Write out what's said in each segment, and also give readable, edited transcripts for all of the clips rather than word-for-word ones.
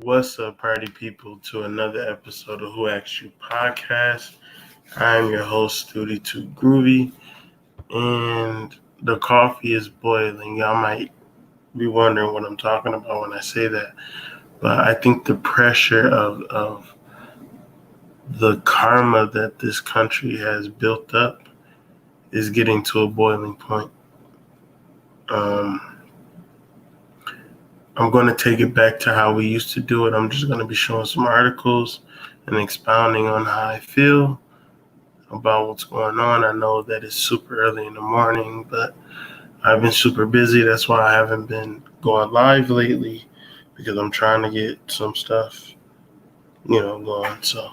What's up, party people, to another episode of Who Asked You podcast. I am your host, Study 2 Groovy, and the coffee is boiling. Y'all might be wondering what I'm talking about when I say that, but I think the pressure of the karma that this country has built up is getting to a boiling point. I'm going to take it back to how we used to do it. I'm just going to be showing some articles and expounding on how I feel about what's going on. I know that it's super early in the morning, but I've been super busy. That's why I haven't been going live lately, because I'm trying to get some stuff, going. So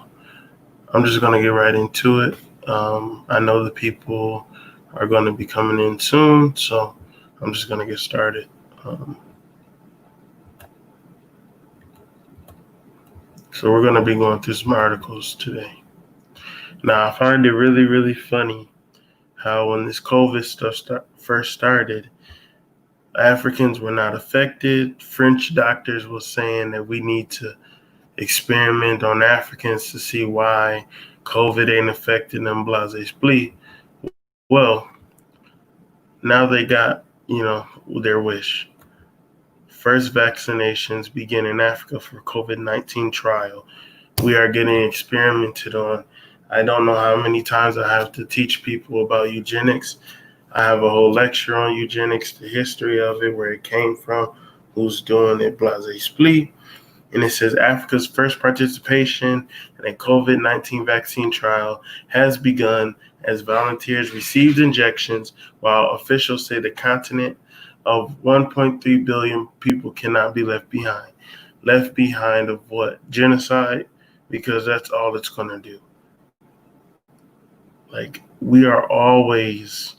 I'm just going to get right into it. I know the people are going to be coming in soon, so I'm just going to get started. So we're going to be going through some articles today. Now, I find it really, really funny how when this COVID stuff first started, Africans were not affected. French doctors were saying that we need to experiment on Africans to see why COVID ain't affecting them, blase splee. Well, now they got, their wish. First vaccinations begin in Africa for COVID-19 trial. We are getting experimented on. I don't know how many times I have to teach people about eugenics. I have a whole lecture on eugenics, the history of it, where it came from, who's doing it, blase splee. And it says Africa's first participation in a COVID-19 vaccine trial has begun as volunteers received injections, while officials say the continent of 1.3 billion people cannot be left behind. Left behind of what? Genocide? Because that's all it's going to do. Like, we are always,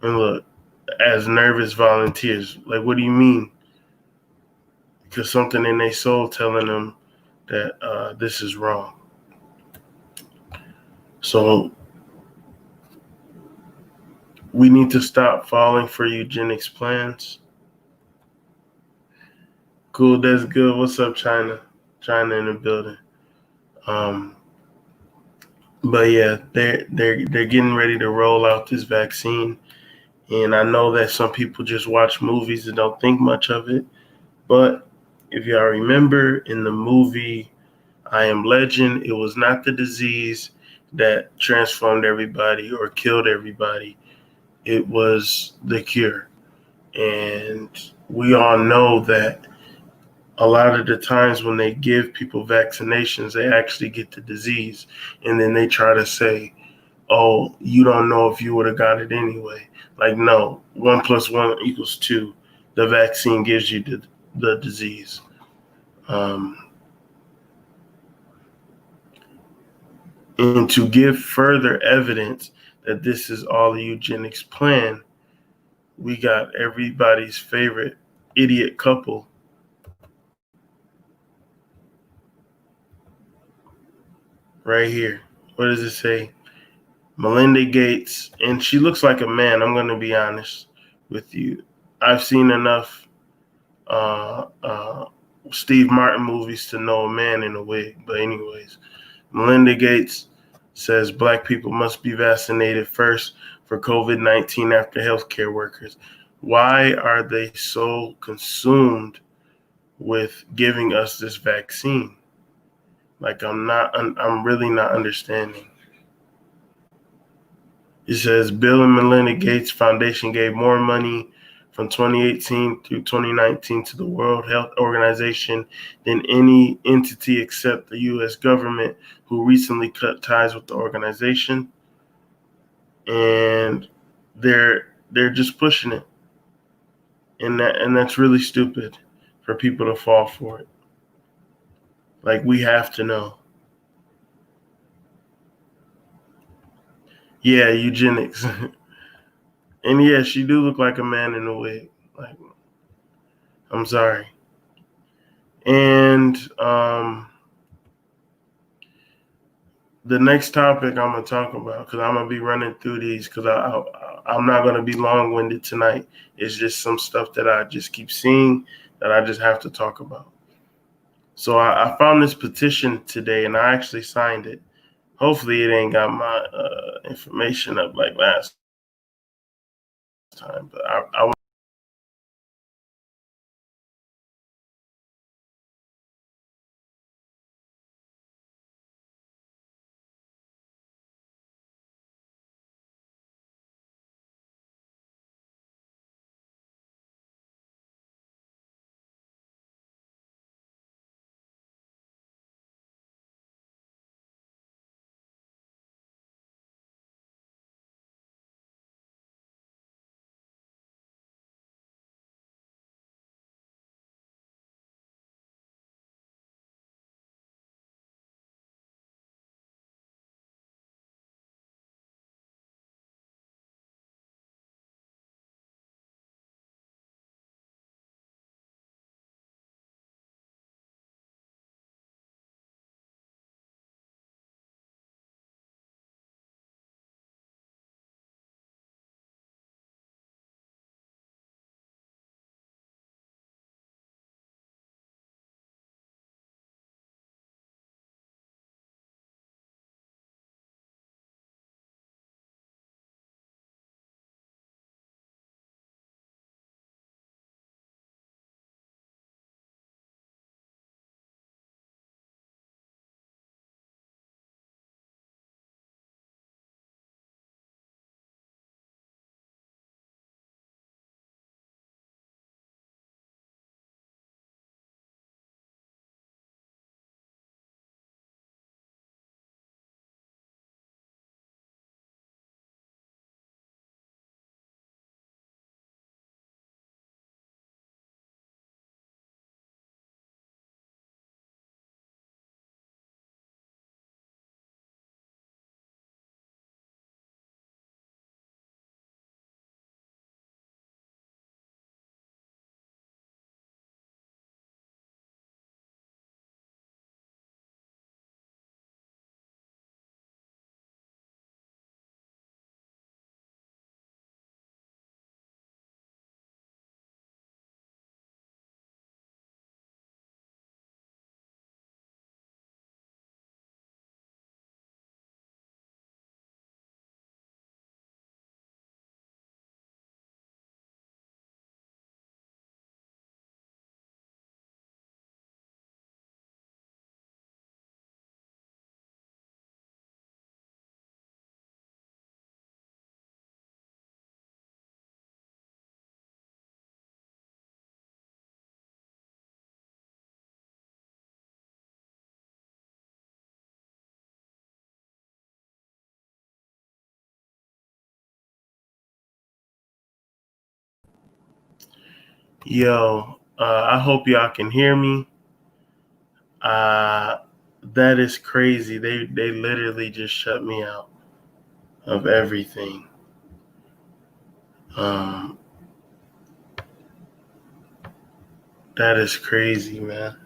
and look, as nervous volunteers. Like, what do you mean? Because something in their soul telling them that this is wrong. So we need to stop falling for eugenics plans. Cool, that's good. What's up, China? China in the building. But yeah, they're getting ready to roll out this vaccine, and I know that some people just watch movies and don't think much of it. But if y'all remember in the movie I Am Legend, it was not the disease that transformed everybody or killed everybody. It was the cure. And we all know that a lot of the times when they give people vaccinations, they actually get the disease. And then they try to say, oh, you don't know if you would have got it anyway. Like, no, 1 + 1 = 2. The vaccine gives you the disease. And to give further evidence that this is all a eugenics plan, we got everybody's favorite idiot couple. Right here. What does it say? Melinda Gates, and she looks like a man. I'm going to be honest with you. I've seen enough Steve Martin movies to know a man in a wig. But anyways, Melinda Gates says Black people must be vaccinated first for COVID-19 after healthcare workers. Why are they so consumed with giving us this vaccine? Like, I'm really not understanding. It says Bill and Melinda Gates Foundation gave more money from 2018 through 2019 to the World Health Organization than any entity except the U.S. government, who recently cut ties with the organization. And they're just pushing it. And that's really stupid for people to fall for it. Like, we have to know. Yeah, eugenics. And yeah, she do look like a man in a wig. Like, I'm sorry. And the next topic I'm gonna talk about, because I'm gonna be running through these, because I'm not gonna be long-winded tonight. It's just some stuff that I just keep seeing that I just have to talk about. So I found this petition today, and I actually signed it. Hopefully, it ain't got my information up like last time, but I I hope y'all can hear me. Uh, that is crazy. They literally just shut me out of everything. Um, that is crazy, man.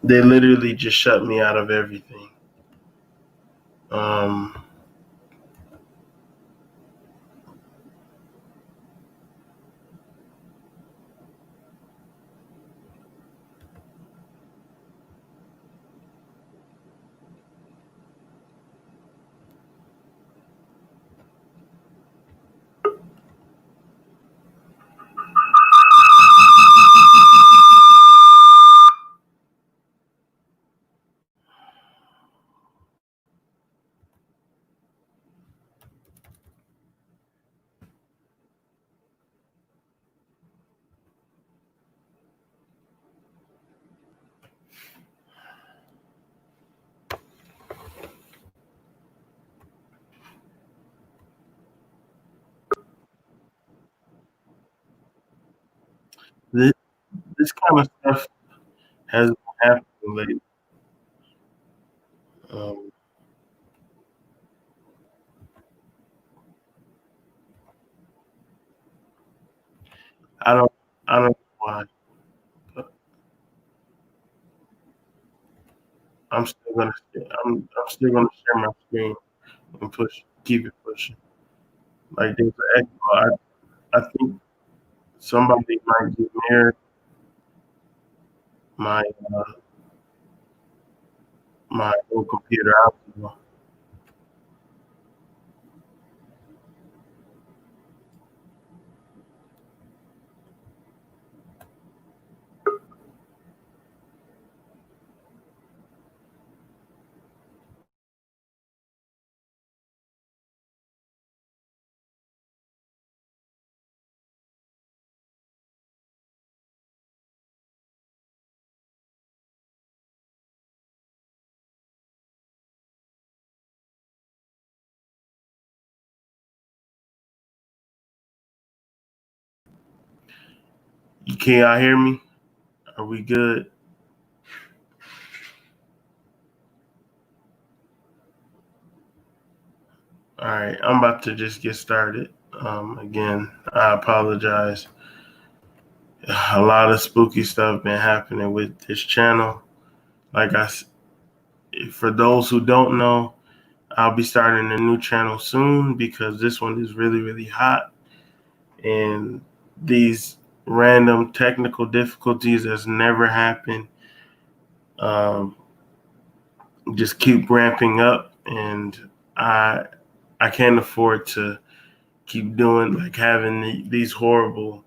They literally just shut me out of everything. Um, this, this kind of stuff has been happening lately. Um, I don't, I don't know why, but I'm still gonna share my screen and keep it pushing. Like there's an echo. I think Somebody might get near my my old computer out. Can y'all hear me? Are we good? All right, I'm about to just get started. Again, I apologize. A lot of spooky stuff been happening with this channel. Like for those who don't know, I'll be starting a new channel soon because this one is really, really hot. And these random technical difficulties that's never happened um, just keep ramping up. And I I can't afford to keep doing like having these horrible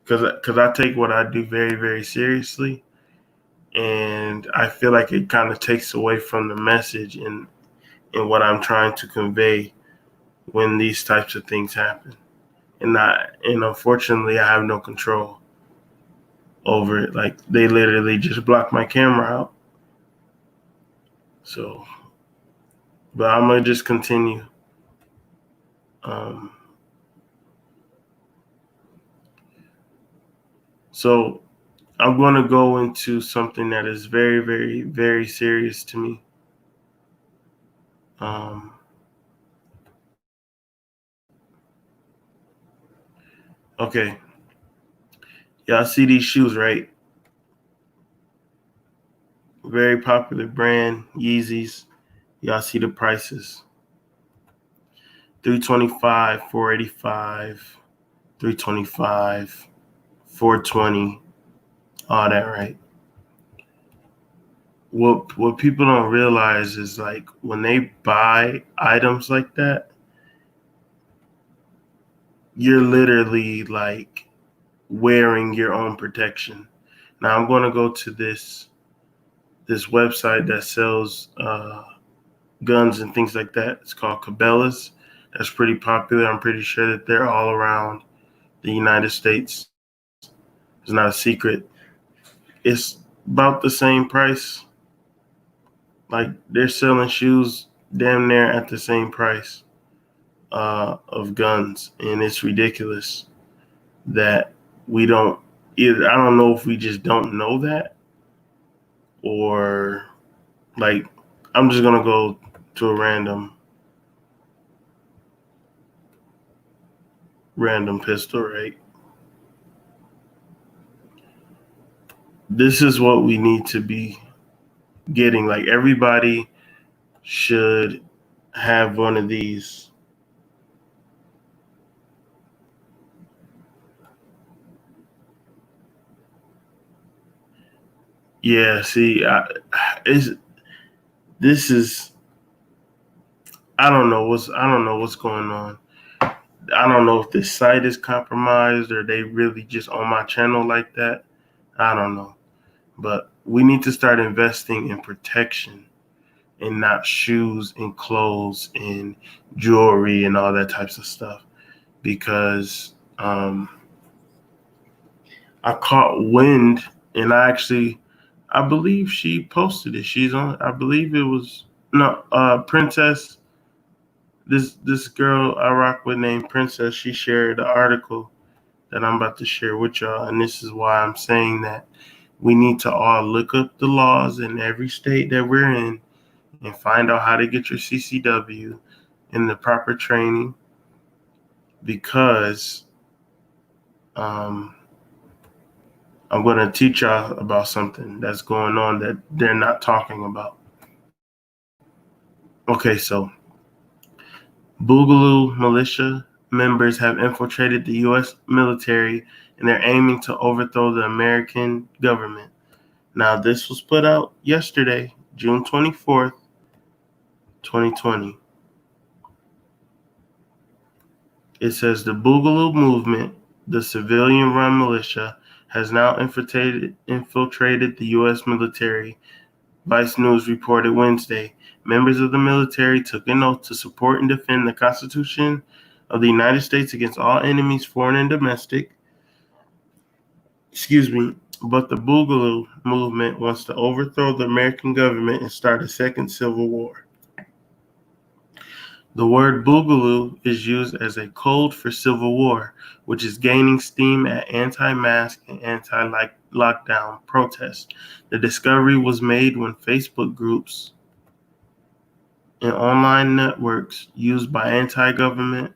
because I take what I do very, very seriously. And I feel like it kind of takes away from the message and what I'm trying to convey when these types of things happen. And unfortunately, I have no control over it. Like they literally just blocked my camera out. So, but I'm gonna just continue. Um, so I'm gonna go into something that is very, very, very serious to me. Um, okay, y'all see these shoes, right? Very popular brand, Yeezys. Y'all see the prices. 325, 485, 325, 420, all that, right? What people don't realize is like when they buy items like that, you're literally like wearing your own protection. Now I'm going to go to this website that sells guns and things like that. It's called Cabela's. That's pretty popular. I'm pretty sure that they're all around the United States. It's not a secret. It's about the same price. Like they're selling shoes damn near at the same price of guns, and it's ridiculous that we don't. Either I don't know if we just don't know that, or like I'm just gonna go to a random pistol, right? This is what we need to be getting. Like everybody should have one of these. Yeah, see, is this is I don't know what's going on. I don't know if this site is compromised or they really just on my channel like that. I don't know. But we need to start investing in protection and not shoes and clothes and jewelry and all that types of stuff. Because I caught wind and I believe she posted it. She's on I believe it was no Princess this girl I rock with named Princess, she shared the article that I'm about to share with y'all. And this is why I'm saying that we need to all look up the laws in every state that we're in and find out how to get your CCW and the proper training because um, I'm going to teach y'all about something that's going on that they're not talking about. Okay, so Boogaloo Militia members have infiltrated the U.S. military and they're aiming to overthrow the American government. Now, this was put out yesterday, June 24th, 2020. It says the Boogaloo movement, the civilian-run militia, has now infiltrated the U.S. military, Vice News reported Wednesday. Members of the military took an oath to support and defend the Constitution of the United States against all enemies, foreign and domestic. But the Boogaloo movement wants to overthrow the American government and start a second civil war. The word Boogaloo is used as a code for civil war, which is gaining steam at anti-mask and anti-lockdown protests. The discovery was made when Facebook groups and online networks used by anti-government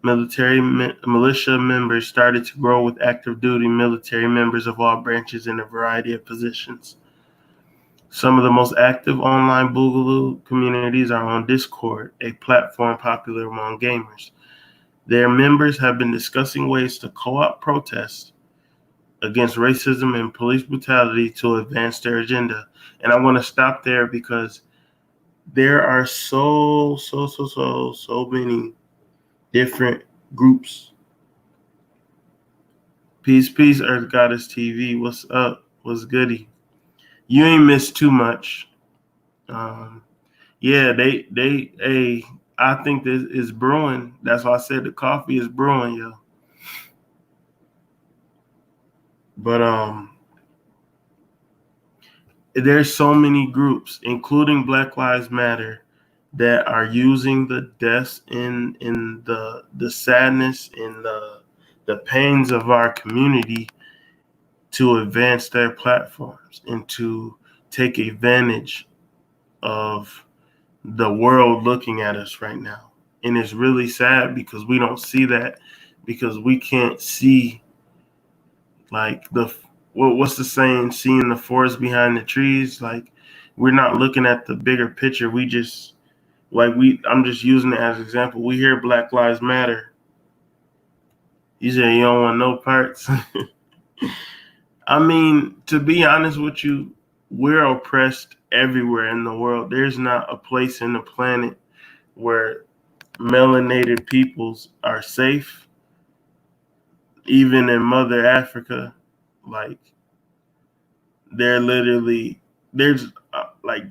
military militia members started to grow with active duty military members of all branches in a variety of positions. Some of the most active online Boogaloo communities are on Discord, a platform popular among gamers. Their members have been discussing ways to co-opt protests against racism and police brutality to advance their agenda. And I want to stop there because there are so many different groups. Peace, Earth Goddess TV. What's up? What's goody? You ain't missed too much. Yeah, I think this is brewing. That's why I said the coffee is brewing, yo. But there's so many groups, including Black Lives Matter, that are using the deaths in the sadness and the pains of our community to advance their platforms and to take advantage of the world looking at us right now. And it's really sad because we don't see that, because we can't see like what's the saying, seeing the forest behind the trees. Like, we're not looking at the bigger picture. We just I'm just using it as an example. We hear Black Lives Matter. You say you don't want no parts. I mean, to be honest with you, we're oppressed everywhere in the world. There's not a place in the planet where melanated peoples are safe. Even in Mother Africa, like, there's like,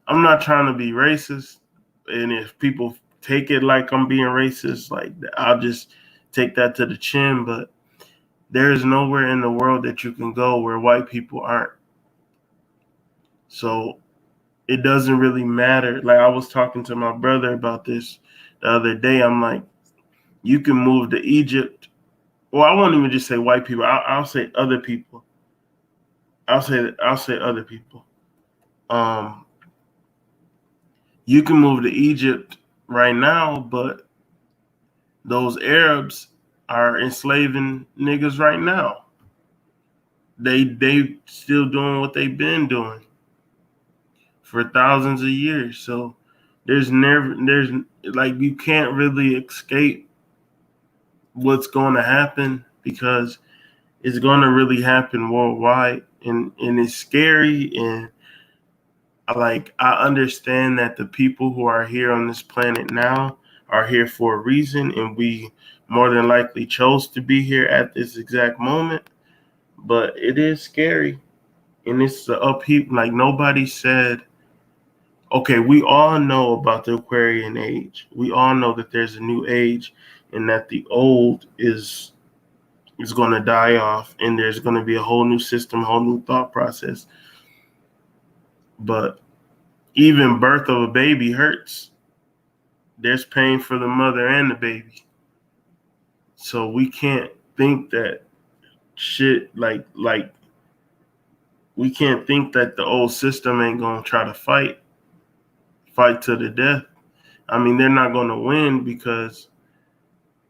I'm not trying to be racist, and if people take it like I'm being racist, like, I'll just take that to the chin, but there is nowhere in the world that you can go where white people aren't. So it doesn't really matter. Like, I was talking to my brother about this the other day. I'm like, you can move to Egypt. Well, I won't even just say white people. I'll say other people. I'll say other people. You can move to Egypt right now, but those Arabs are enslaving niggas right now. They still doing what they've been doing for thousands of years. So there's like, you can't really escape what's going to happen, because it's going to really happen worldwide, and it's scary. And I understand that the people who are here on this planet now are here for a reason, and we more than likely chose to be here at this exact moment. But it is scary, and it's the upheaval. Like, nobody said, okay, we all know about the Aquarian age. We all know that there's a new age, and that the old is going to die off, and there's going to be a whole new system, a whole new thought process. But even birth of a baby hurts. There's pain for the mother and the baby. So we can't think that shit like we can't think that the old system ain't gonna try to fight to the death. I mean, they're not gonna win, because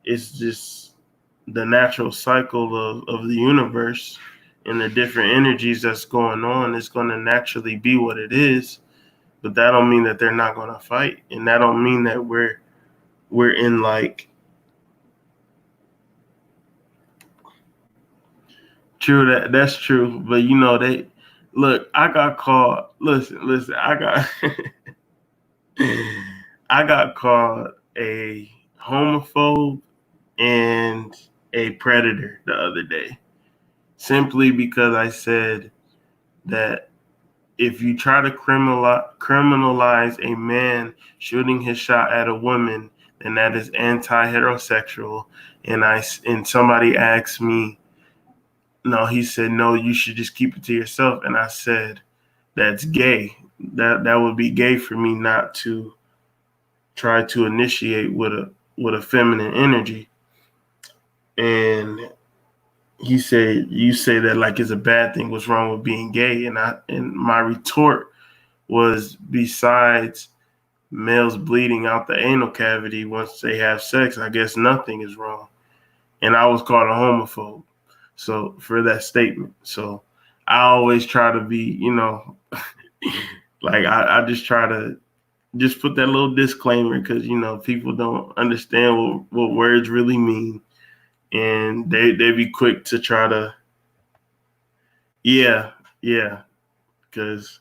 it's just the natural cycle of the universe and the different energies that's going on. It's gonna naturally be what it is. But that don't mean that they're not gonna fight, and that don't mean that we're we're in like true that's true, but they look. I got called. Listen. I got called a homophobe and a predator the other day, simply because I said that if you try to criminalize a man shooting his shot at a woman, then that is anti-heterosexual. And somebody asked me, no, he said, no, you should just keep it to yourself. And I said, that's gay. That would be gay for me not to try to initiate with a feminine energy. And he said, you say that like it's a bad thing. What's wrong with being gay? And my retort was, besides males bleeding out the anal cavity once they have sex, I guess nothing is wrong. And I was called a homophobe. So for that statement. So I always try to be, like I just try to just put that little disclaimer, because people don't understand what words really mean, and they be quick to try to yeah because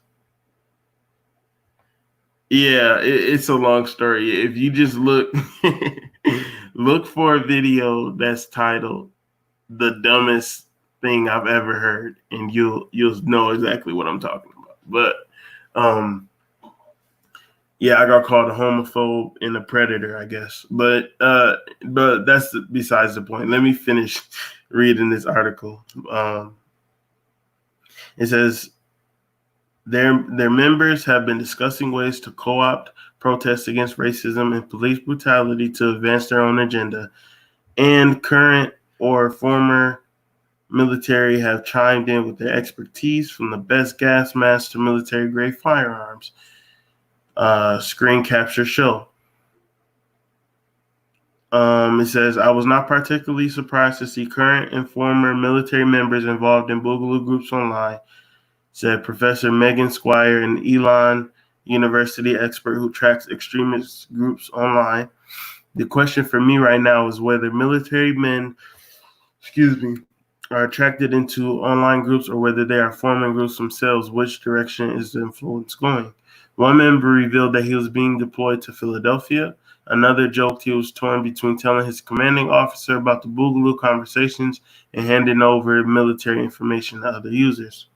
it's a long story. If you just look for a video that's titled "The Dumbest Thing I've Ever Heard," and you'll know exactly what I'm talking about. But yeah, I got called a homophobe and a predator, I guess. But that's besides the point. Let me finish reading this article. It says their members have been discussing ways to co-opt protests against racism and police brutality to advance their own agenda. And current or former military have chimed in with their expertise, from the best gas masks to military-grade firearms. Screen capture show. It says, I was not particularly surprised to see current and former military members involved in Boogaloo groups online, said Professor Megan Squire, an Elon University expert who tracks extremist groups online. The question for me right now is whether military men, are attracted into online groups or whether they are forming groups themselves. Which direction is the influence going? One member revealed that he was being deployed to Philadelphia. Another joked he was torn between telling his commanding officer about the Boogaloo conversations and handing over military information to other users.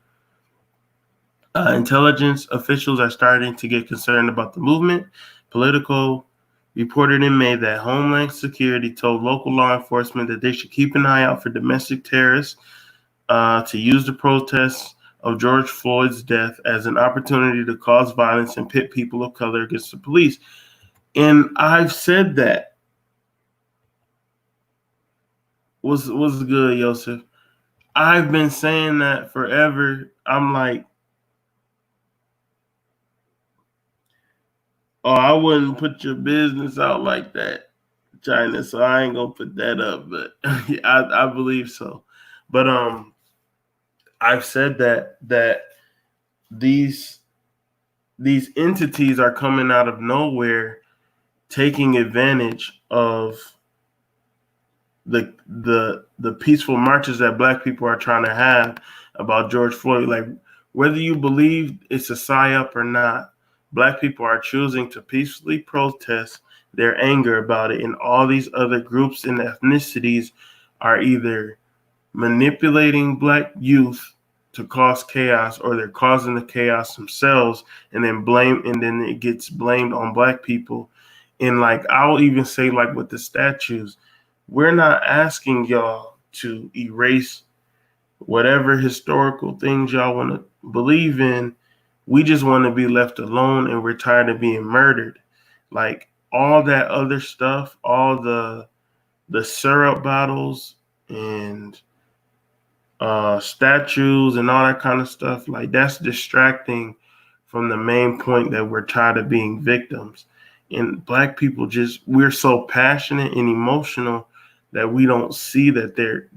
Intelligence officials are starting to get concerned about the movement. Politico reported in May that Homeland Security told local law enforcement that they should keep an eye out for domestic terrorists to use the protests of George Floyd's death as an opportunity to cause violence and pit people of color against the police. And I've said that. What's good, Yosef? I've been saying that forever. I'm like, oh, I wouldn't put your business out like that, China. So I ain't gonna put that up, but I believe so. But I've said that these entities are coming out of nowhere, taking advantage of the peaceful marches that Black people are trying to have about George Floyd. Like, whether you believe it's a psyop or not, Black people are choosing to peacefully protest their anger about it, and all these other groups and ethnicities are either manipulating Black youth to cause chaos, or they're causing the chaos themselves, and then it gets blamed on Black people. And like, I'll even say, like, with the statues, we're not asking y'all to erase whatever historical things y'all want to believe in. We just want to be left alone, and we're tired of being murdered. Like, all that other stuff, all the syrup bottles and statues and all that kind of stuff, like, that's distracting from the main point, that we're tired of being victims. And Black people we're so passionate and emotional that we don't see that they're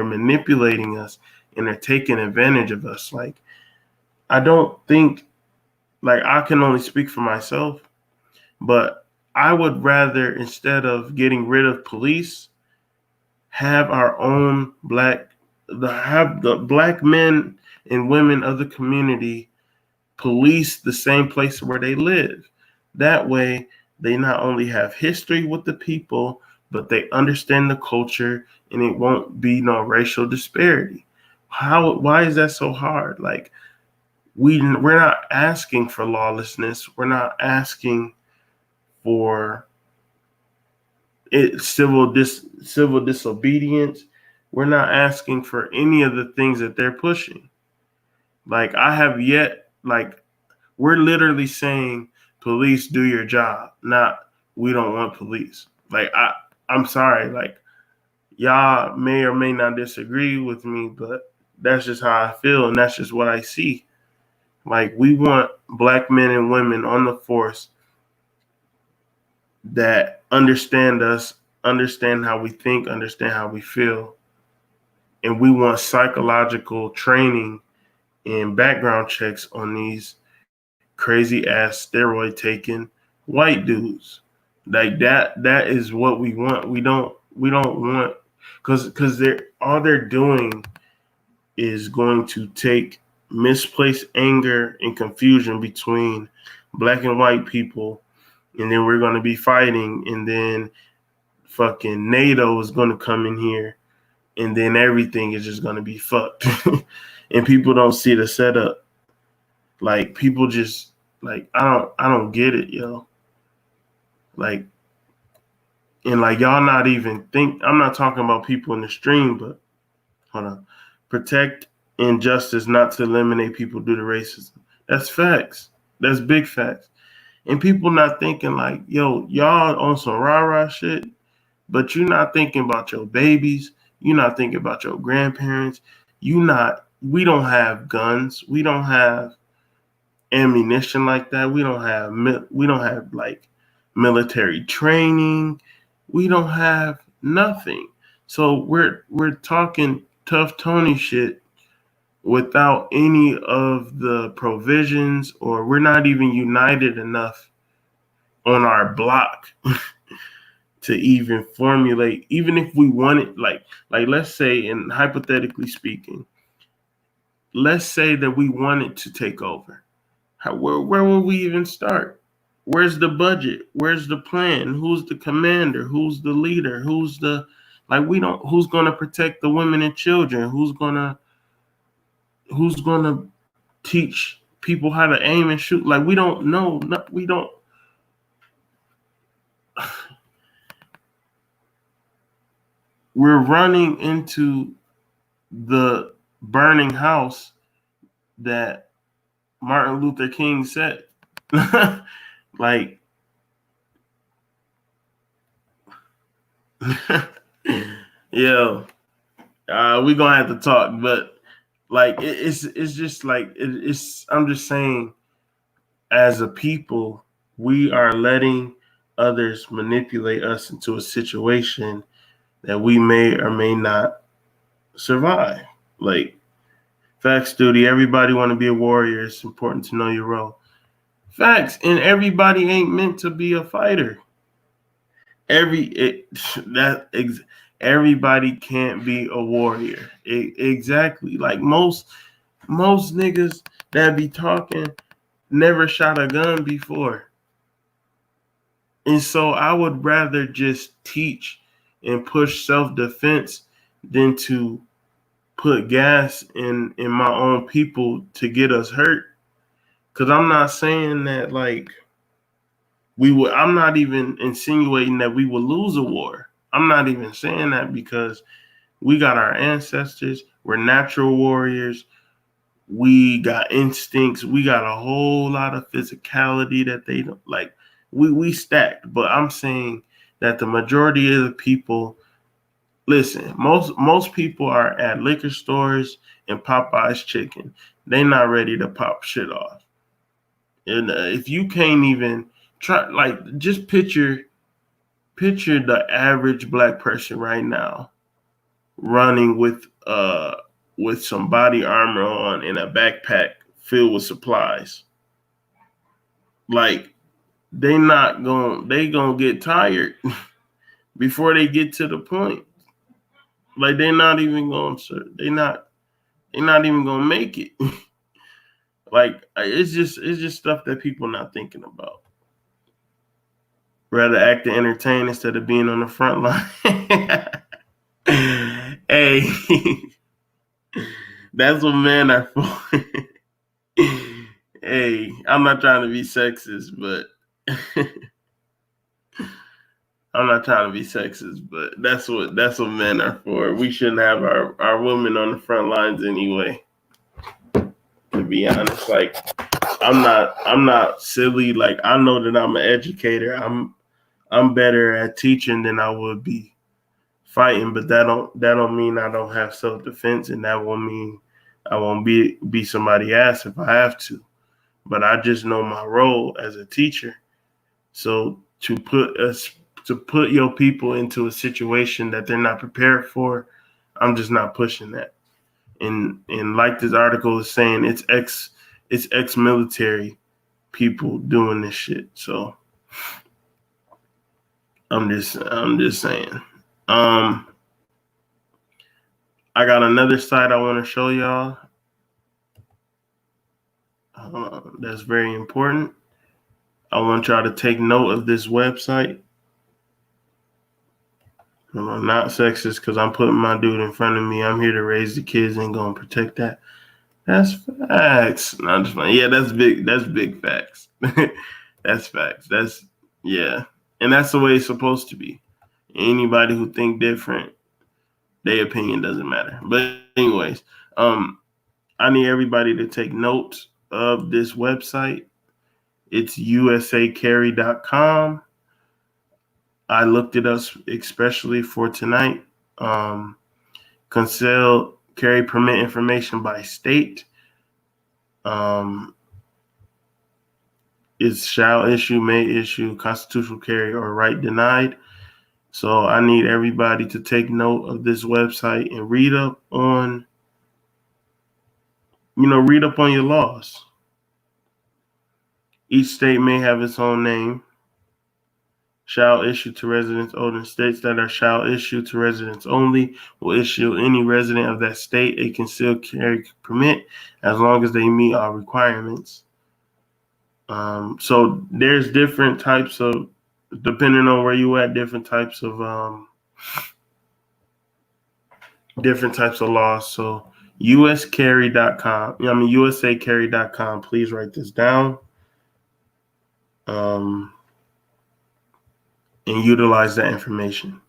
manipulating us, and they're taking advantage of us. Like, I don't think, like, I can only speak for myself, but I would rather, instead of getting rid of police, have our own have the black men and women of the community police the same place where they live. That way, they not only have history with the people, but they understand the culture, and it won't be no racial disparity. Why is that so hard? Like, we're not asking for lawlessness. We're not asking for civil disobedience. We're not asking for any of the things that they're pushing. Like, I have yet, like, we're literally saying, police, do your job, not we don't want police. Like, I'm sorry, like, y'all may or may not disagree with me, but that's just how I feel, and that's just what I see. Like, we want black men and women on the force that understand us, understand how we think, understand how we feel. And we want psychological training and background checks on these crazy ass steroid taking white dudes. Like, that is what we want. We don't want, because they're all they're doing is going to take misplaced anger and confusion between black and white people, and then we're going to be fighting, and then fucking NATO is going to come in here, and then everything is just going to be fucked. And people don't see the setup. Like, people just, like, I don't get it, yo. Like, and like, y'all not even think, I'm not talking about people in the stream, but hold on. Protect injustice, not to eliminate people due to racism. That's facts. That's big facts. And people not thinking like, yo, y'all on some rah-rah shit, but you're not thinking about your babies. You're not thinking about your grandparents. We don't have guns. We don't have ammunition like that. We don't have like military training. We don't have nothing. So we're talking tough Tony shit without any of the provisions, or we're not even united enough on our block to even formulate, even if we wanted, like let's say, and hypothetically speaking, let's say that we wanted to take over. Where will we even start? Where's the budget? Where's the plan? Who's the commander? Who's the leader? Who's gonna protect the women and children? Who's gonna teach people how to aim and shoot? Like, we don't know. We don't. We're running into the burning house that Martin Luther King said. Like, yo, we gonna have to talk, but like, it's just like, it's. I'm just saying, as a people, we are letting others manipulate us into a situation that we may or may not survive. Like, facts, duty. Everybody want to be a warrior. It's important to know your role. Facts, and everybody ain't meant to be a fighter. Everybody can't be a warrior. Exactly. Like, most niggas that be talking never shot a gun before. And so I would rather just teach and push self-defense than to put gas in my own people to get us hurt. Because I'm not saying that, like, I'm not even insinuating that we will lose a war. I'm not even saying that, because we got our ancestors. We're natural warriors. We got instincts. We got a whole lot of physicality that they don't like. We stacked, but I'm saying that the majority of the people, listen, most people are at liquor stores and Popeye's chicken. They not ready to pop shit off. And if you can't even try, like, just picture the average black person right now running with some body armor on and a backpack filled with supplies. Like, they gonna get tired before they get to the point. Like they're not even gonna they're not even gonna make it. Like it's just stuff that people not thinking about. Rather act to entertain instead of being on the front line. Hey, that's what men are for. Hey, I'm not trying to be sexist, but that's what men are for. We shouldn't have our women on the front lines anyway. To be honest, like I'm not silly. Like I know that I'm an educator. I'm better at teaching than I would be fighting, but that don't mean I don't have self defense, and that won't mean I won't be somebody ass if I have to. But I just know my role as a teacher. So to put your people into a situation that they're not prepared for, I'm just not pushing that. And like this article is saying, it's ex military people doing this shit. So I'm just saying. Um, I got another site I want to show y'all. That's very important. I want y'all to take note of this website. I'm not sexist because I'm putting my dude in front of me. I'm here to raise the kids and go and protect that. That's facts. No, I'm just fine. Yeah, that's big. That's big facts. That's facts. That's yeah, and that's the way it's supposed to be. Anybody who think different, their opinion doesn't matter. But anyways, I need everybody to take note of this website. It's usacarry.com. I looked it up especially for tonight. Concealed carry permit information by state. Is shall issue, may issue, constitutional carry, or right denied. So I need everybody to take note of this website and read up on, read up on your laws. Each state may have its own name. Shall issue to residents older in states that are shall issue to residents only will issue any resident of that state a concealed carry permit as long as they meet all requirements. So there's different types of, depending on where you at, different types of laws. So usacarry.com, please write this down. And utilize that information.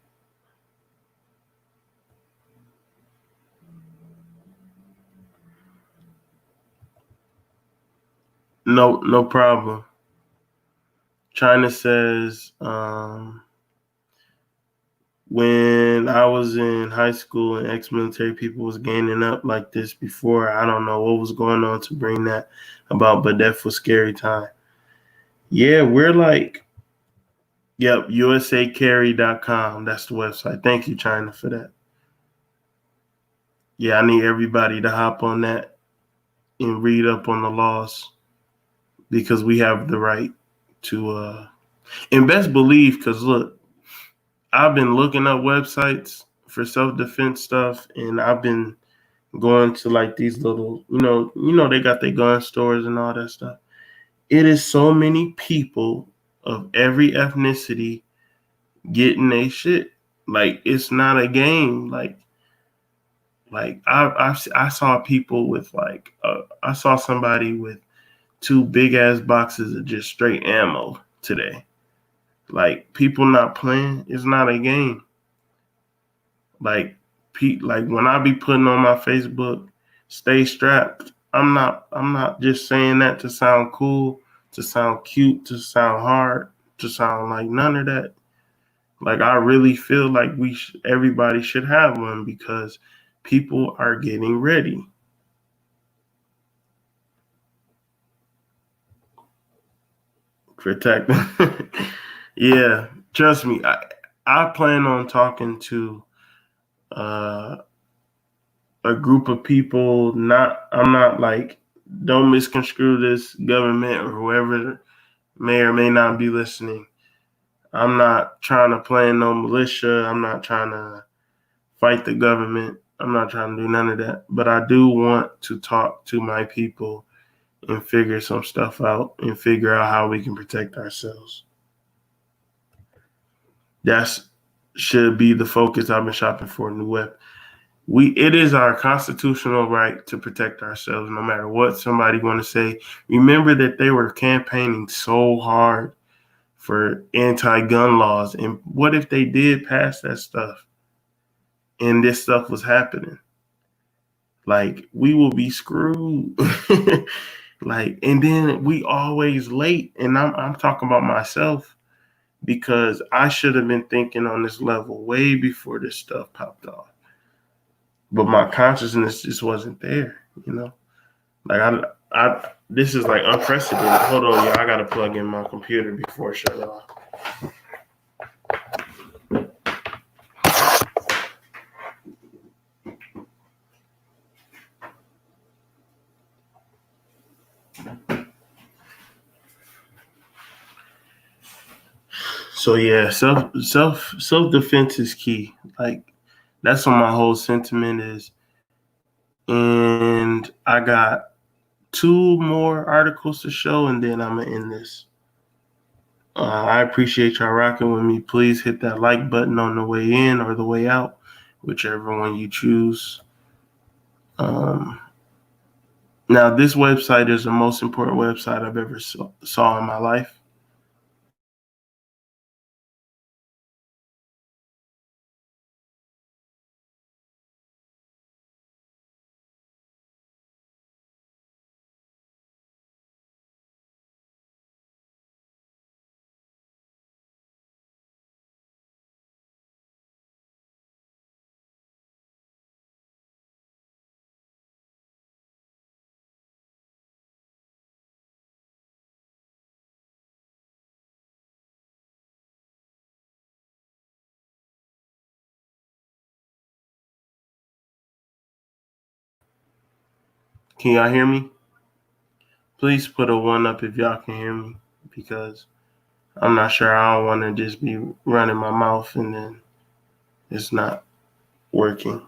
No problem. China says, when I was in high school and ex-military people was gaining up like this before, I don't know what was going on to bring that about, but that was scary time. Yeah, we're like, yep, usacarry.com. That's the website. Thank you, China, for that. Yeah, I need everybody to hop on that and read up on the laws because we have the right to, and best believe, because look, I've been looking up websites for self-defense stuff, and I've been going to like these little, they got their gun stores and all that stuff. It is so many people of every ethnicity getting their shit. Like it's not a game. Like I saw people with I saw somebody with 2 big ass boxes of just straight ammo today. Like people not playing. It's not a game. Like when I be putting on my Facebook, stay strapped. I'm not just saying that to sound cool, to sound cute, to sound hard, to sound like none of that. Like I really feel like everybody should have one because people are getting ready. Protect. Yeah, trust me. I plan on talking to a group of people. I'm not like, don't misconstrue this government or whoever may or may not be listening. I'm not trying to plan no militia. I'm not trying to fight the government. I'm not trying to do none of that. But I do want to talk to my people and figure some stuff out and figure out how we can protect ourselves. That should be the focus. I've been shopping for a new weapon. It is our constitutional right to protect ourselves, no matter what somebody want to say. Remember that they were campaigning so hard for anti-gun laws, and what if they did pass that stuff and this stuff was happening? Like, we will be screwed. Like, and then we always late, and I'm talking about myself, because I should have been thinking on this level way before this stuff popped off. But my consciousness just wasn't there, you know? Like, I this is like unprecedented. Hold on, y'all. I gotta plug in my computer before I shut it off. So yeah, self defense is key. Like, that's what my whole sentiment is. And I got 2 more articles to show, and then I'm gonna end this. I appreciate y'all rocking with me. Please hit that like button on the way in or the way out, whichever one you choose. Now, this website is the most important website I've ever saw in my life. Can y'all hear me? Please put a 1 up if y'all can hear me, because I'm not sure. I don't want to just be running my mouth and then it's not working.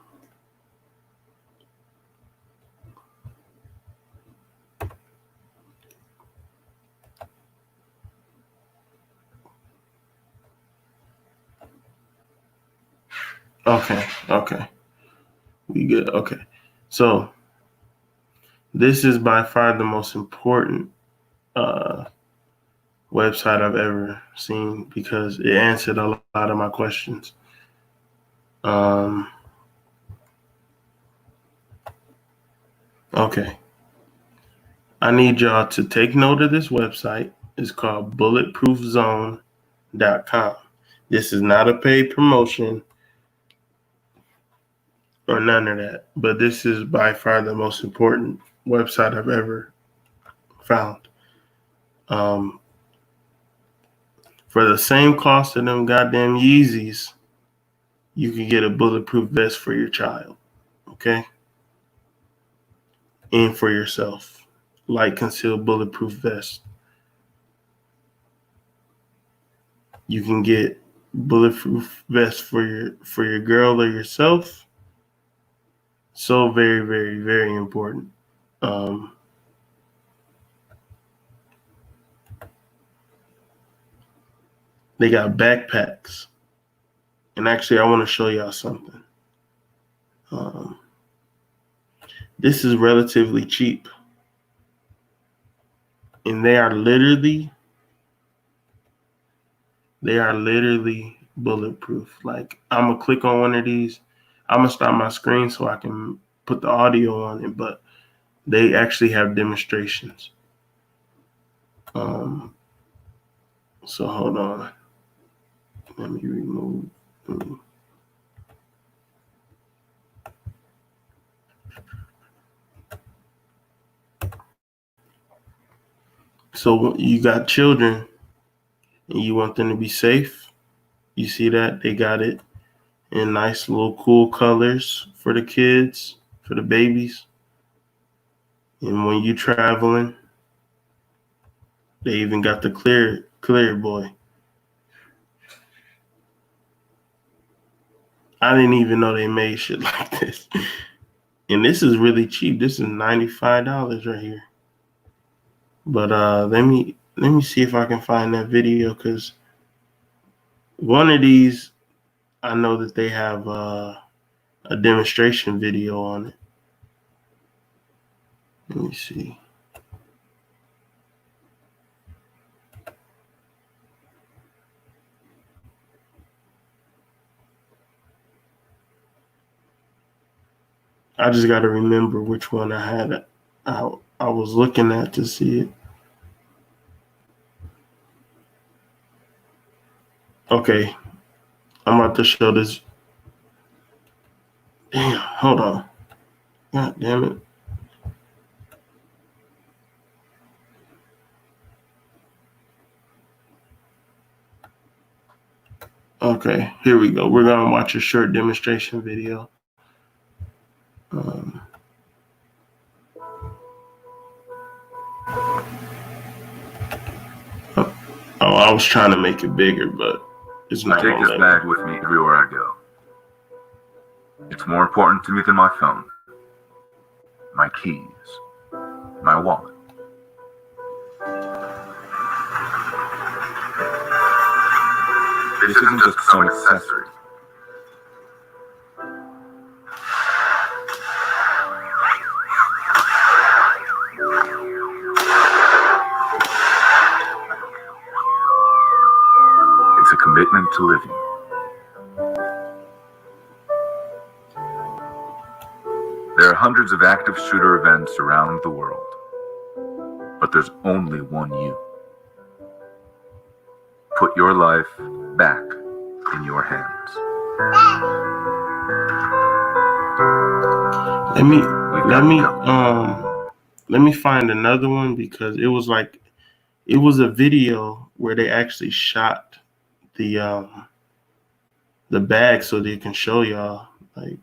Okay. We good. Okay. So this is by far the most important website I've ever seen, because it answered a lot of my questions. Okay. I need y'all to take note of this website. It's called bulletproofzone.com. This is not a paid promotion or none of that, but this is by far the most important website I've ever found. For the same cost of them goddamn Yeezys, you can get a bulletproof vest for your child, okay? And for yourself. Light concealed bulletproof vest. You can get bulletproof vest for your girl or yourself. So very, very, very important. They got backpacks. And actually, I want to show y'all something. This is relatively cheap. And they are literally bulletproof. Like, I'm going to click on one of these. I'm going to stop my screen so I can put the audio on it, but they actually have demonstrations. So hold on. Let me remove. So you got children and you want them to be safe. You see that? They got it in nice little cool colors for the kids, for the babies. And when you're traveling, They even got the clear boy. I didn't even know they made shit like this. And this is really cheap. This is $95 right here. But let me see if I can find that video, because one of these, I know that they have a demonstration video on it. Let me see. I just got to remember which one I had. I was looking at to see it. Okay, I'm about to show this. Damn, hold on. God damn it. Okay, here we go. We're going to watch a short demonstration video. I was trying to make it bigger, but it's not. I take this bag with me everywhere I go. It's more important to me than my phone, my keys, my wallet. This isn't just some accessory. It's a commitment to living. There are hundreds of active shooter events around the world, but there's only one you. Put your life back in your hands. Let me find another one, because it was a video where they actually shot the bag so they can show y'all. Like,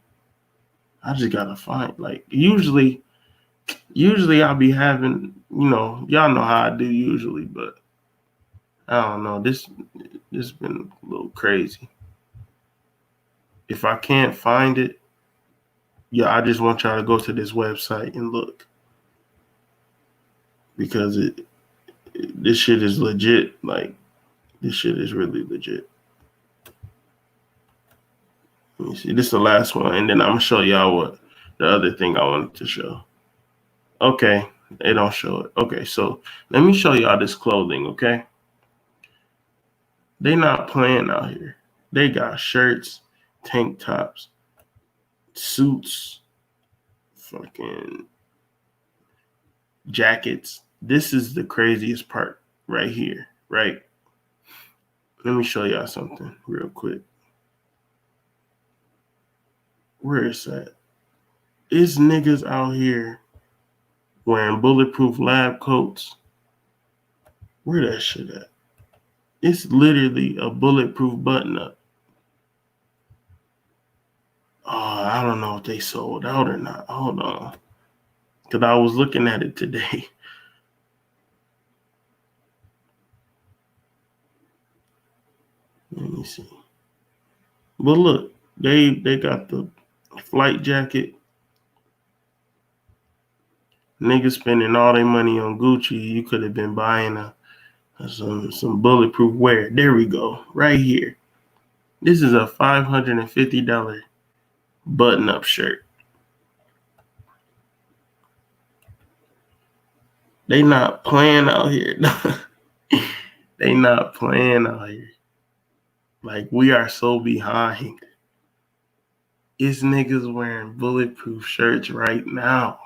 I just gotta find, like, usually I'll be having, y'all know how I do usually, but I don't know. This been a little crazy. If I can't find it, I just want y'all to go to this website and look, because this shit is legit. Like, this shit is really legit. Let me see. This is the last one, and then I'm gonna show y'all what the other thing I wanted to show. Okay, they don't show it. Okay, so let me show y'all this clothing, okay? They not playing out here. They got shirts, tank tops, suits, fucking jackets. This is the craziest part right here, right? Let me show y'all something real quick. Where is that? It's niggas out here wearing bulletproof lab coats. Where that shit at? It's literally a bulletproof button up. Oh, I don't know if they sold out or not. Hold on. Because I was looking at it today. Let me see. But look, they got the flight jacket. Niggas spending all their money on Gucci. You could have been buying some bulletproof wear. There we go. Right here. This is a $550 button-up shirt. They not playing out here. They not playing out here. Like, we are so behind. It's niggas wearing bulletproof shirts right now.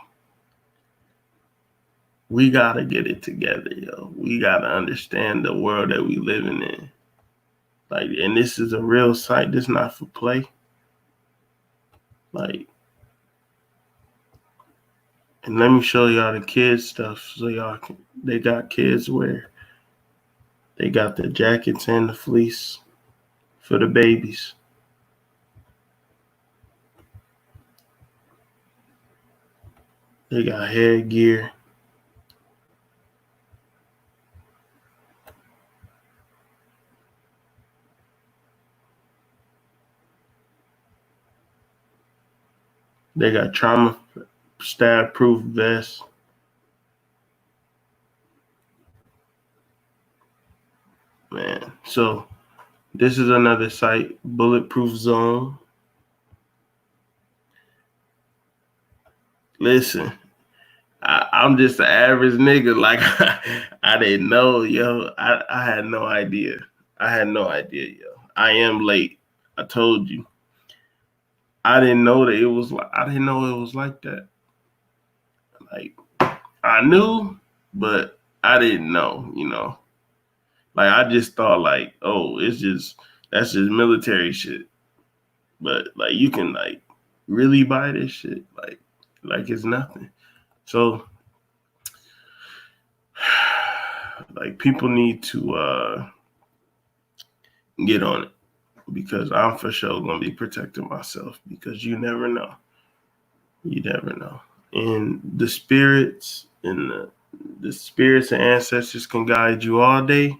We gotta get it together, yo. We gotta understand the world that we living in. Like, and this is a real site. This not for play. Like, and let me show y'all the kids stuff so y'all can. They got kids wear. They got the jackets and the fleece for the babies. They got headgear. They got trauma stab proof vests. Man, so this is another site, Bulletproof Zone. Listen, I'm just an average nigga. Like, I didn't know, yo. I had no idea. Yo. I am late. I told you. I didn't know that it was like. I didn't know it was like that. Like, I knew, but I didn't know. You know, like I just thought, like, oh, that's just military shit. But like, you can like really buy this shit, like it's nothing. So like people need to get on it because I'm for sure gonna be protecting myself because you never know. You never know. And the spirits and the spirits and ancestors can guide you all day.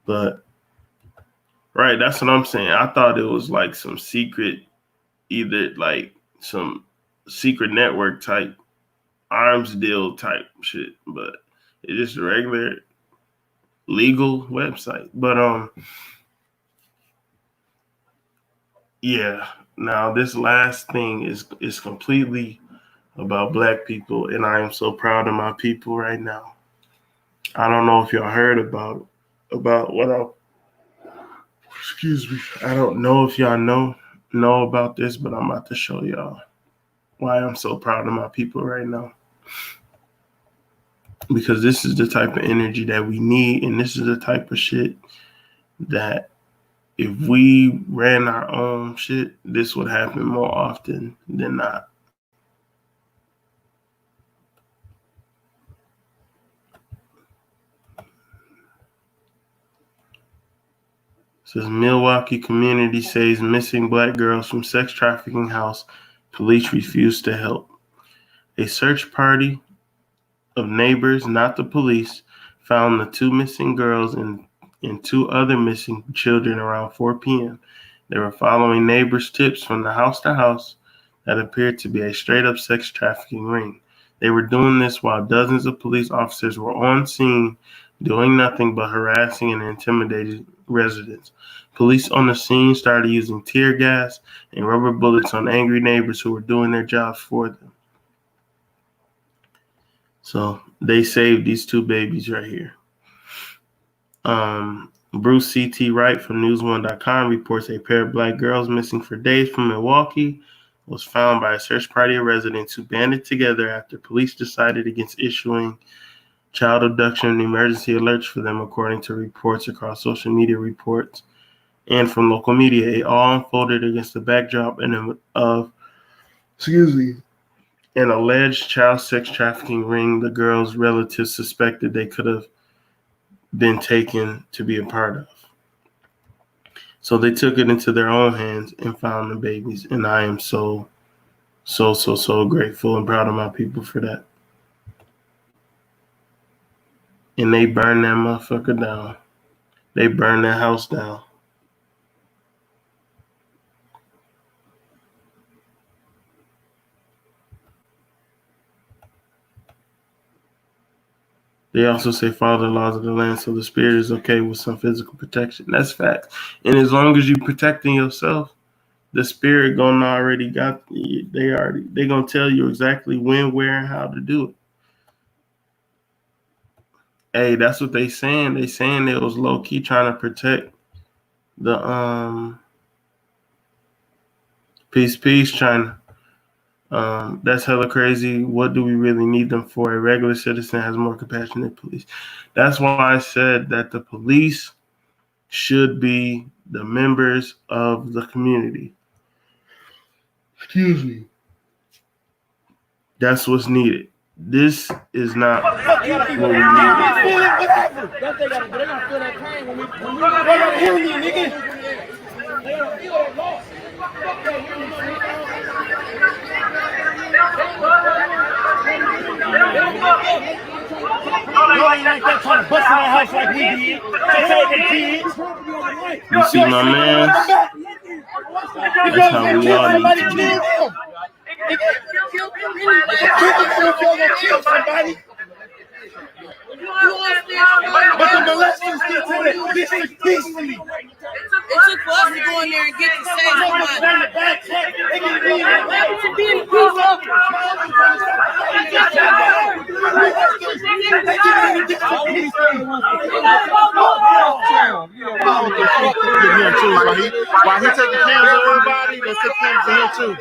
But right, that's what I'm saying. I thought it was like some secret, either like some secret network type arms deal type shit, but it's just a regular legal website. But yeah. Now this last thing is completely about black people, and I am so proud of my people right now. I don't know if y'all heard about what I excuse me. I don't know if y'all know about this, but I'm about to show y'all why I'm so proud of my people right now. Because this is the type of energy that we need, and this is the type of shit that if we ran our own shit, this would happen more often than not. It says Milwaukee community says missing black girls from sex trafficking house. Police refuse to help. A search party of neighbors, not the police, found the two missing girls and two other missing children around 4 p.m. They were following neighbors' tips from the house to house that appeared to be a straight-up sex trafficking ring. They were doing this while dozens of police officers were on scene doing nothing but harassing and intimidating residents. Police on the scene started using tear gas and rubber bullets on angry neighbors who were doing their jobs for them. So they saved these two babies right here. Bruce C.T. Wright from News1.com reports a pair of black girls missing for days from Milwaukee was found by a search party of residents who banded together after police decided against issuing child abduction and emergency alerts for them, according to reports across social media reports and from local media. It all unfolded against the backdrop of an alleged child sex trafficking ring the girls' relatives suspected they could have been taken to be a part of. So they took it into their own hands and found the babies. And I am so grateful and proud of my people for that. And they burned that motherfucker down. They burned that house down. They also say follow the laws of the land so the spirit is okay with some physical protection. That's facts. And as long as you protecting yourself, the spirit gonna already got they gonna tell you exactly when, where, and how to do it. Hey, that's what they saying. They saying it was low key trying to protect the peace China. That's hella crazy. What do we really need them for? A regular citizen has more compassion than police. That's why I said that the police should be the members of the community. Excuse me. That's what's needed. This is not what we need. They're gonna feel that pain when we hear me, nigga. They gonna feel that loss. Y'all ain't like that trying to bust in our house like we did. To save the kids. You see my man? That's how we all need to do. Kill somebody. But the molesters get to the district peacefully. It took for us to go in there and get to save somebody. To be in peace While he taking cameras of everybody, let's take cameras of him too.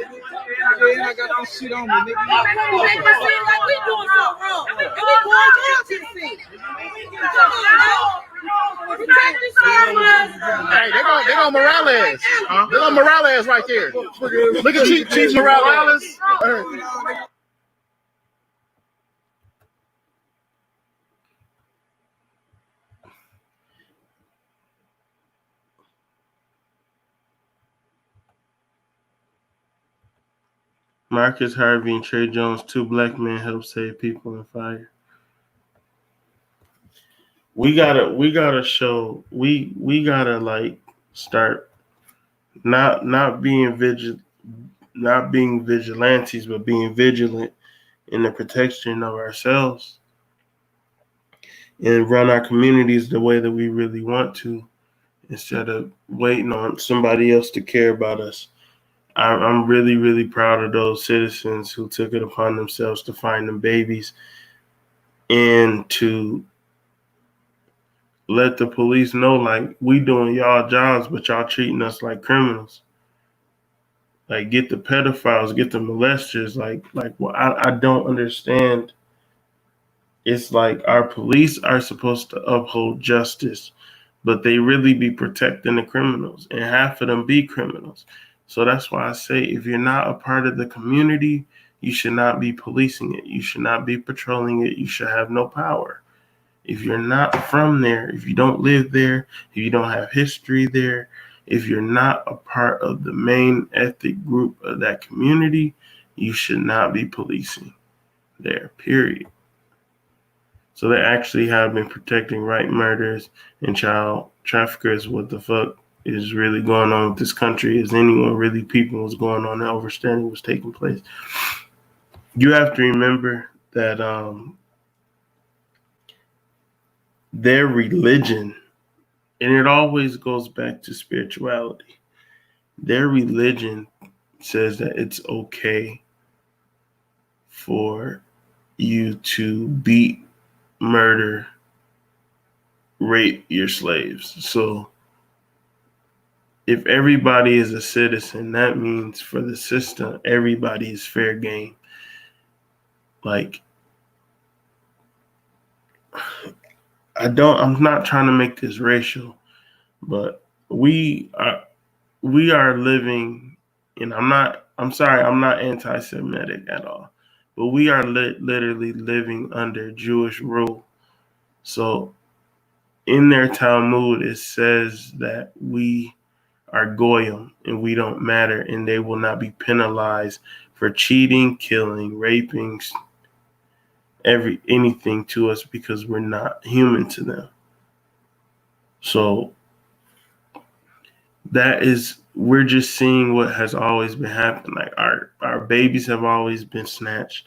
I got this shit on me, nigga. Make it seem like we doing something wrong. And we going down to the scene. Come on now. Protect the cameras. Hey, they gonna Morales. They gonna Morales right there. Look at Chief Morales. Marcus Harvey and Trey Jones, 2 black men, help save people in fire. We gotta like start not being vigilantes, but being vigilant in the protection of ourselves and run our communities the way that we really want to, instead of waiting on somebody else to care about us. I'm really, really proud of those citizens who took it upon themselves to find them babies and to let the police know, like, we doing y'all jobs, but y'all treating us like criminals. Like, get the pedophiles, get the molesters. Well, I don't understand. It's like our police are supposed to uphold justice, but they really be protecting the criminals, and half of them be criminals. So that's why I say, if you're not a part of the community, you should not be policing it. You should not be patrolling it. You should have no power. If you're not from there, if you don't live there, if you don't have history there, if you're not a part of the main ethnic group of that community, you should not be policing there, period. So they actually have been protecting right murders and child traffickers. What the fuck is really going on with this country? Is anyone really peeping what's going on and understanding what's taking place? You have to remember that their religion, and it always goes back to spirituality, their religion says that it's okay for you to beat, murder, rape your slaves. So if everybody is a citizen, that means for the system, everybody is fair game. Like, I'm not trying to make this racial, but we are living, and I'm not anti-Semitic at all, but we are literally living under Jewish rule. So in their Talmud, it says that we are goyim and we don't matter, and they will not be penalized for cheating, killing, raping, anything to us, because we're not human to them. So we're just seeing what has always been happening. Like, our babies have always been snatched.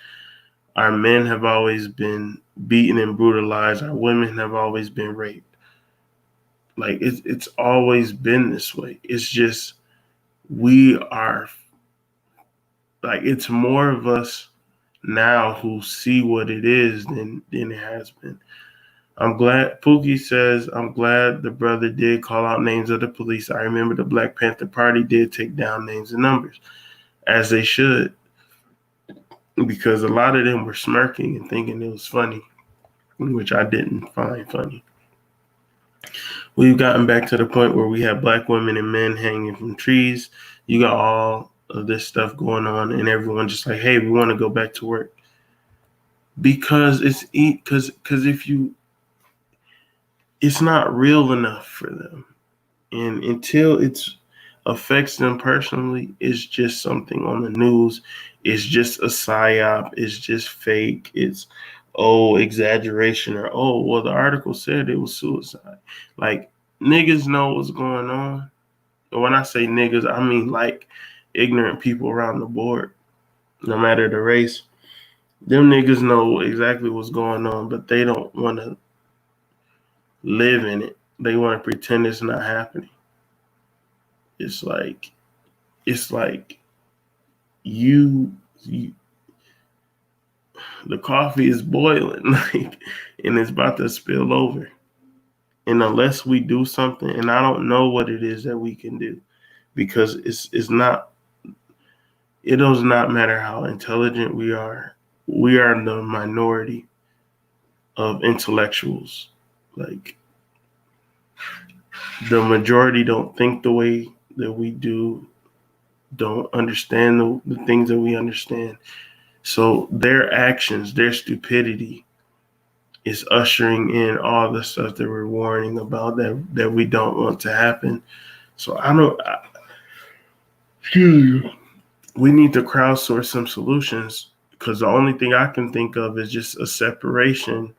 Our men have always been beaten and brutalized. Our women have always been raped. Like, it's always been this way. It's just, we are, like, it's more of us now who see what it is than it has been. I'm glad, Pookie says, I'm glad the brother did call out names of the police. I remember the Black Panther Party did take down names and numbers, as they should, because a lot of them were smirking and thinking it was funny, which I didn't find funny. We've gotten back to the point where we have black women and men hanging from trees. You got all of this stuff going on, and everyone just like, hey, we want to go back to work. Because it's not real enough for them. And until it affects them personally, it's just something on the news. It's just a psyop. It's just fake. It's, exaggeration, or, the article said it was suicide. Like, niggas know what's going on. And when I say niggas, I mean, like, ignorant people around the board. no matter the race. Them niggas know exactly what's going on, but they don't want to live in it. They want to pretend it's not happening. It's like you the coffee is boiling, like, and it's about to spill over. And unless we do something, and I don't know what it is that we can do, because it's not. It does not matter how intelligent we are. We are the minority of intellectuals. Like, the majority don't think the way that we do, don't understand the things that we understand. So their actions, their stupidity is ushering in all the stuff that we're warning about that we don't want to happen. So we need to crowdsource some solutions, because the only thing I can think of is just a separation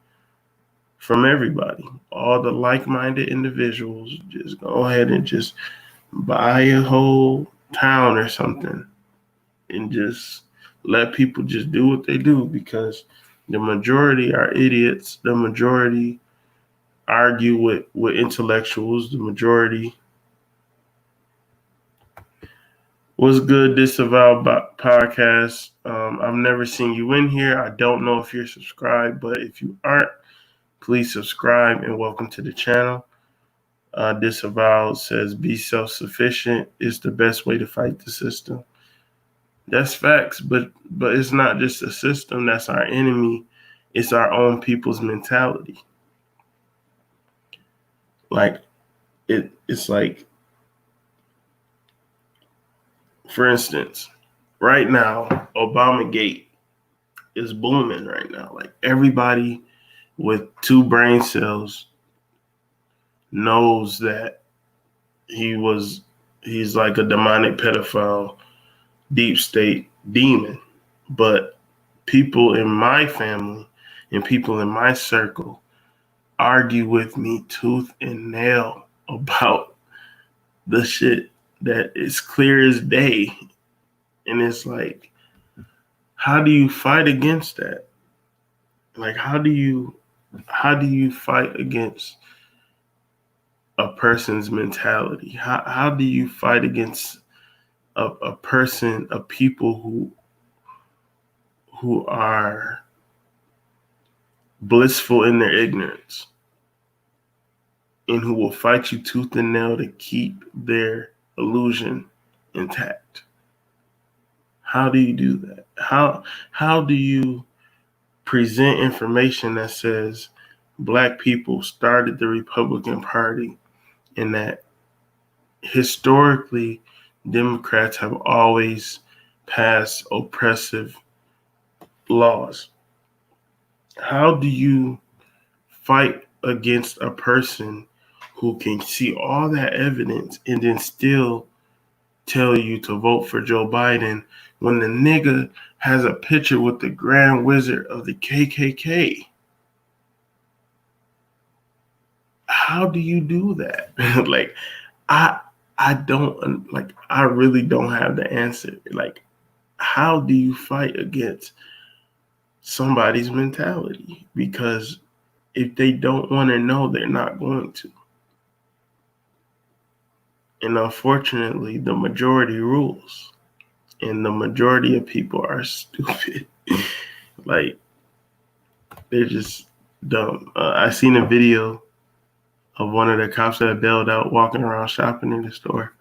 from everybody. All the like-minded individuals just go ahead and just buy a whole town or something and just let people just do what they do, because the majority are idiots. The majority argue with intellectuals. The majority. What's good, Disavow Podcast? I've never seen you in here. I don't know if you're subscribed, but if you aren't, please subscribe and welcome to the channel. Disavow says, be self-sufficient is the best way to fight the system. That's facts, but it's not just a system that's our enemy. It's our own people's mentality. Like, it's like, for instance, right now, Obamagate is booming right now. Like, everybody with 2 brain cells knows that he's like a demonic pedophile, deep state demon. But people in my family and people in my circle argue with me tooth and nail about the shit that is clear as day. And it's like, how do you fight against that? Like, how do you fight against a person's mentality? How do you fight against a person, a people who are blissful in their ignorance and who will fight you tooth and nail to keep their illusion intact? How do you do that? How do you present information that says Black people started the Republican Party and that historically Democrats have always passed oppressive laws? How do you fight against a person who can see all that evidence and then still tell you to vote for Joe Biden when the nigga has a picture with the Grand Wizard of the KKK? How do you do that? Like, I don't, like, I really don't have the answer. Like, how do you fight against somebody's mentality? Because if they don't want to know, they're not going to. And unfortunately, the majority rules. And the majority of people are stupid. Like, they're just dumb. I seen a video of one of the cops that bailed out walking around shopping in the store.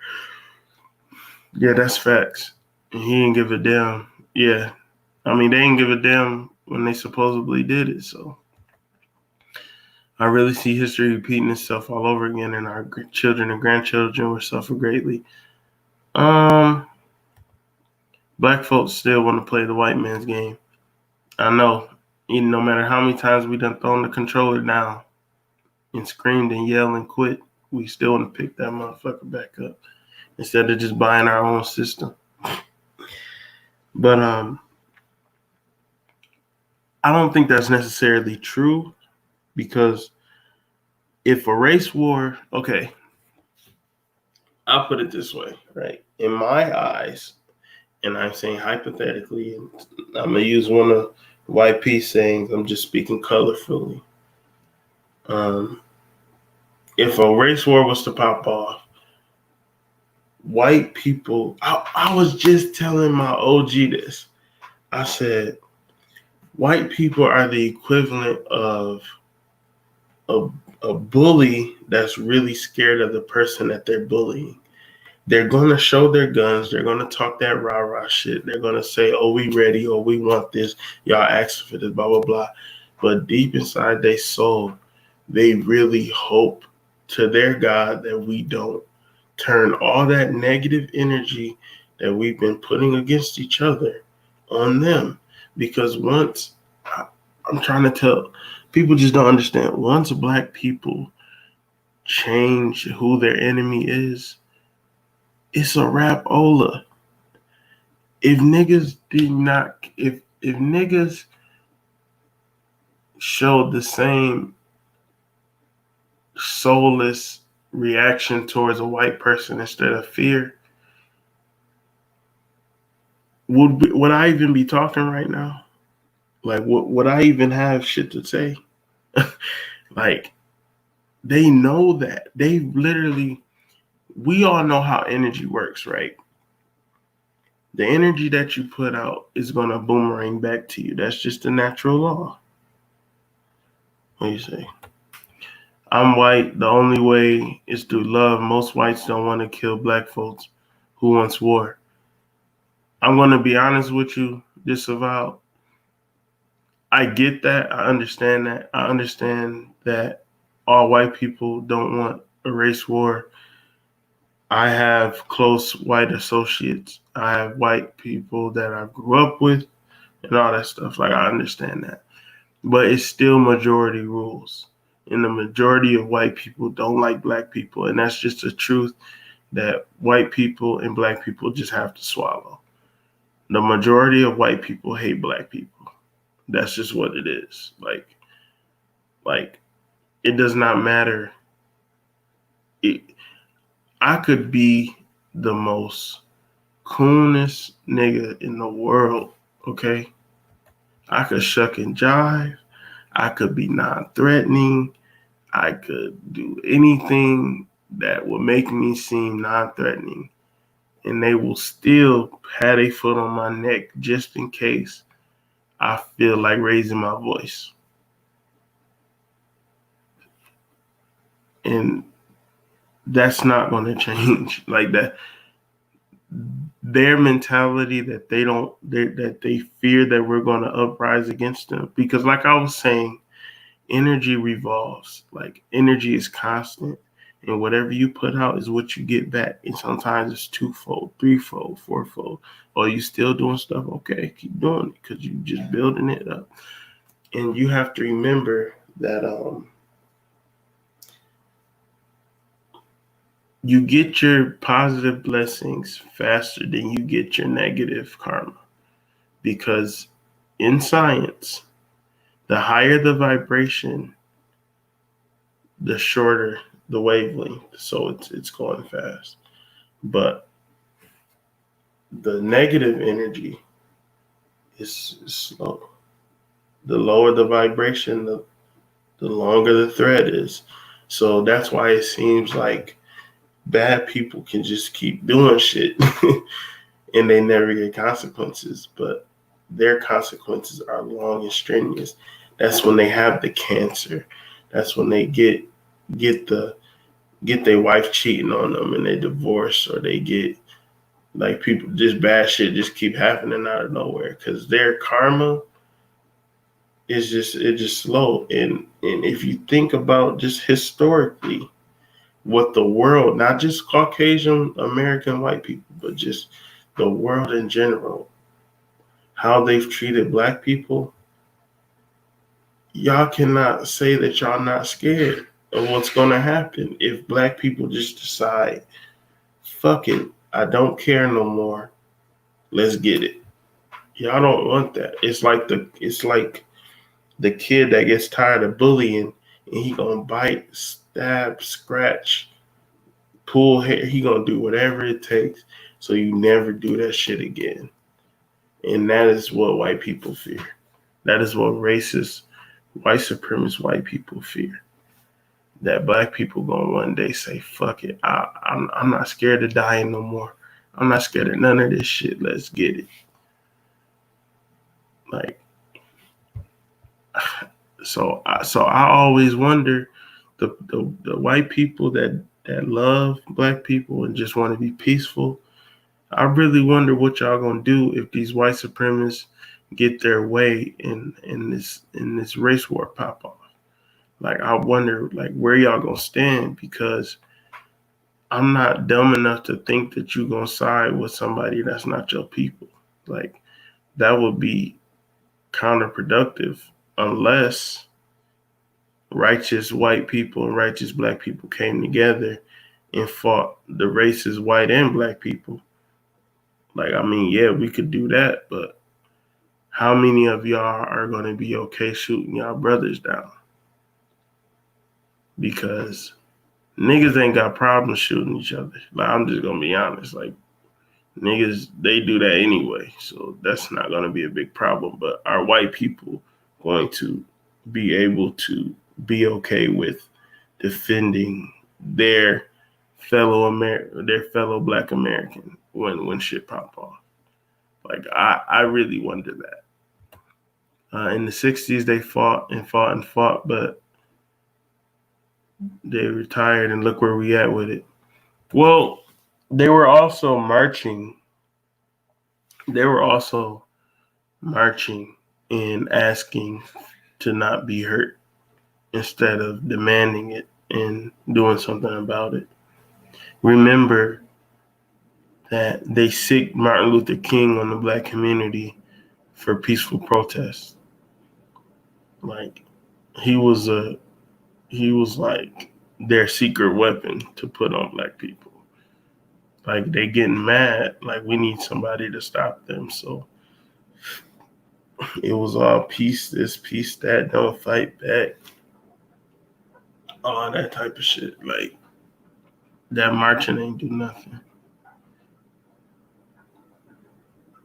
Yeah, that's facts. And he didn't give a damn. Yeah. I mean, they didn't give a damn when they supposedly did it. So I really see history repeating itself all over again, and our children and grandchildren will suffer greatly. Black folks still want to play the white man's game. I know. Even no matter how many times we done thrown the controller down and screamed and yelled and quit, we still want to pick that motherfucker back up instead of just buying our own system. But I don't think that's necessarily true, because if a race war, okay, I'll put it this way, right? In my eyes, and I'm saying hypothetically, and I'm gonna use one of YP sayings. I'm just speaking colorfully. If a race war was to pop off, white people, I was just telling my OG this. I said, white people are the equivalent of a bully that's really scared of the person that they're bullying. They're going to show their guns. They're going to talk that rah-rah shit. They're going to say, oh, we ready, or we want this. Y'all asked for this, blah, blah, blah. But deep inside their soul, they really hope to their God that we don't turn all that negative energy that we've been putting against each other on them. Because once, I'm trying to tell, people just don't understand. Once black people change who their enemy is, it's a rap-ola. If niggas did not, if niggas showed the same soulless reaction towards a white person instead of fear, would I even be talking right now? Like, would I even have shit to say? Like, they know that. They literally, we all know how energy works, right? The energy that you put out is going to boomerang back to you. That's just a natural law. What do you say? I'm white. The only way is through love. Most whites don't want to kill black folks. Who wants war? I'm going to be honest with you, Disavow. I get that. I understand that. I understand that all white people don't want a race war. I have close white associates. I have white people that I grew up with and all that stuff. Like, I understand that. But it's still majority rules. And the majority of white people don't like black people. And that's just a truth that white people and black people just have to swallow. The majority of white people hate black people. That's just what it is. Like it does not matter. I could be the most coolest nigga in the world, okay? I could shuck and jive. I could be non-threatening. I could do anything that would make me seem non-threatening. And they will still have a foot on my neck just in case I feel like raising my voice. And that's not going to change. Like that, their mentality that they fear that we're going to uprise against them. Because like I was saying, energy revolves. Like energy is constant. And whatever you put out is what you get back. And sometimes it's twofold, threefold, fourfold. Or you still doing stuff, okay, keep doing it because you just building it up. And you have to remember that you get your positive blessings faster than you get your negative karma. Because in science, the higher the vibration, the shorter the wavelength. So it's going fast. But the negative energy is slow. The lower the vibration, the longer the thread is. So that's why it seems like bad people can just keep doing shit and they never get consequences, but their consequences are long and strenuous. That's when they have the cancer. That's when they get their wife cheating on them and they divorce, or they get like people, just bad shit just keep happening out of nowhere because their karma is just slow. And if you think about just historically what the world, not just Caucasian American white people, but just the world in general, how they've treated black people, y'all cannot say that y'all not scared of what's going to happen if black people just decide, fuck it, I don't care no more, let's get it. Y'all don't want that. It's like the kid that gets tired of bullying and he gonna bite, stab, scratch, pull hair. He gonna do whatever it takes so you never do that shit again. And that is what white people fear. That is what racist, white supremacist white people fear. That black people gonna one day say, fuck it, I'm not scared of dying no more. I'm not scared of none of this shit. Let's get it. Like, so I always wonder the white people that love black people and just want to be peaceful. I really wonder what y'all gonna do if these white supremacists get their way in this race war pop off. Like, I wonder like where y'all gonna stand, because I'm not dumb enough to think that you gonna side with somebody that's not your people. Like, that would be counterproductive unless righteous white people and righteous black people came together and fought the racist white and black people. Like, I mean, yeah, we could do that, but how many of y'all are going to be okay shooting y'all brothers down? Because niggas ain't got problems shooting each other. Like, I'm just going to be honest. Like, niggas, they do that anyway. So that's not going to be a big problem. But are white people going to be able to be okay with defending their fellow black American when shit pop off? Like, I really wonder that. In the 60s, they fought and fought and fought, but they retired, and look where we at with it. Well, they were also marching. They were also marching and asking to not be hurt instead of demanding it and doing something about it. Remember that they sicked Martin Luther King on the black community for peaceful protests. Like, he was like their secret weapon to put on black people. Like, they getting mad, like we need somebody to stop them. So it was all peace this, peace that, don't fight back, all that type of shit. Like, that marching ain't do nothing.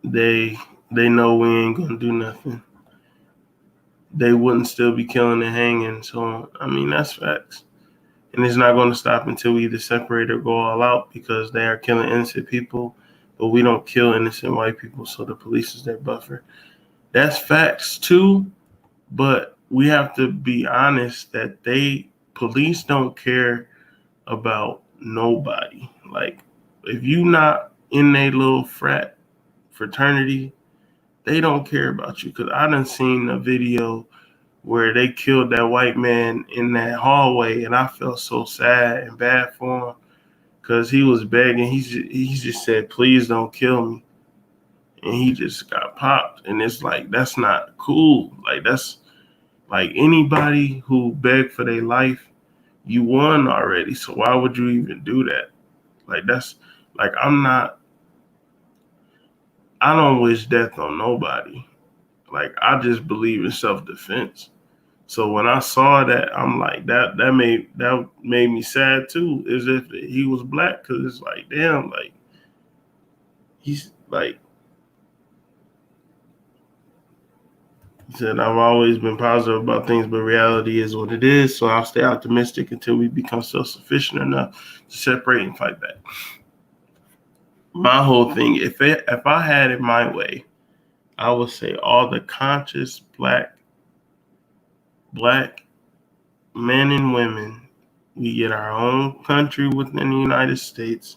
They know we ain't gonna do nothing. They wouldn't still be killing and hanging. So, I mean, that's facts. And it's not going to stop until we either separate or go all out, because they are killing innocent people, but we don't kill innocent white people, so the police is their buffer. That's facts too, but we have to be honest that police don't care about nobody. Like, if you not in a little fraternity, they don't care about you. Because I done seen a video where they killed that white man in that hallway, and I felt so sad and bad for him because he was begging. He just said, please don't kill me. And he just got popped. And it's like, that's not cool. Like, that's like, anybody who begged for their life, you won already. So why would you even do that? Like, that's like, I don't wish death on nobody. Like, I just believe in self-defense. So when I saw that, I'm like, that made me sad too, as if he was black, because it's like, damn, like, he's like, he said, I've always been positive about things, but reality is what it is. So I'll stay optimistic until we become self-sufficient enough to separate and fight back. My whole thing, if I had it my way, I would say all the conscious black men and women, we get our own country within the United States,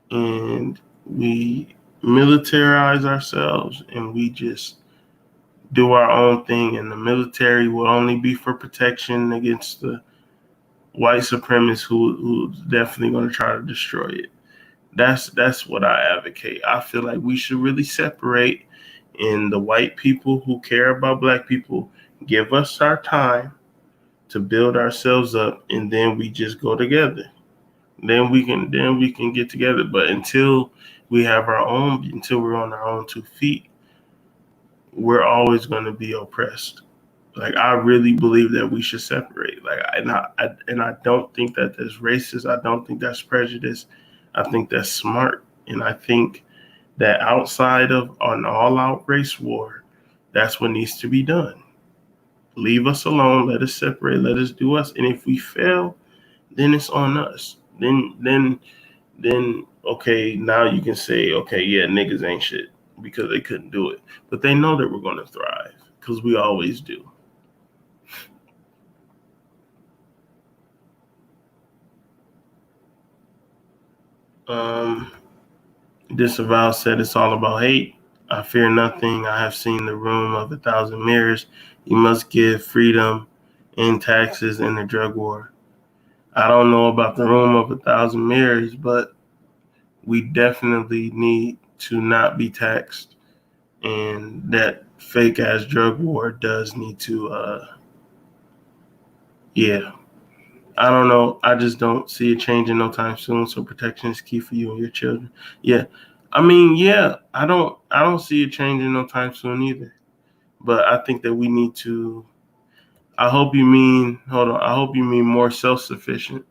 and we militarize ourselves, and we just do our own thing. And the military will only be for protection against the white supremacists who's definitely going to try to destroy it. That's what I advocate. I feel like we should really separate, and the white people who care about black people give us our time to build ourselves up, and then we just go together. Then we can get together. But until we're on our own 2 feet, we're always going to be oppressed. Like, I really believe that we should separate. Like, I don't think that that's racist. I don't think that's prejudice. I think that's smart, and I think that outside of an all-out race war, that's what needs to be done. Leave us alone. Let us separate. Let us do us. And if we fail, then it's on us. Then, okay, now you can say, okay, yeah, niggas ain't shit because they couldn't do it. But they know that we're going to thrive because we always do. Disavow said it's all about hate. I fear nothing. I have seen the room of 1,000 mirrors. You must give freedom in taxes in the drug war. I don't know about the room of 1,000 mirrors, but we definitely need to not be taxed. And that fake ass drug war does need to, yeah. I don't know. I just don't see it changing no time soon. So protection is key for you and your children. Yeah. I mean, yeah, I don't see it changing no time soon either. But I think that we need to, I hope you mean more self-sufficient.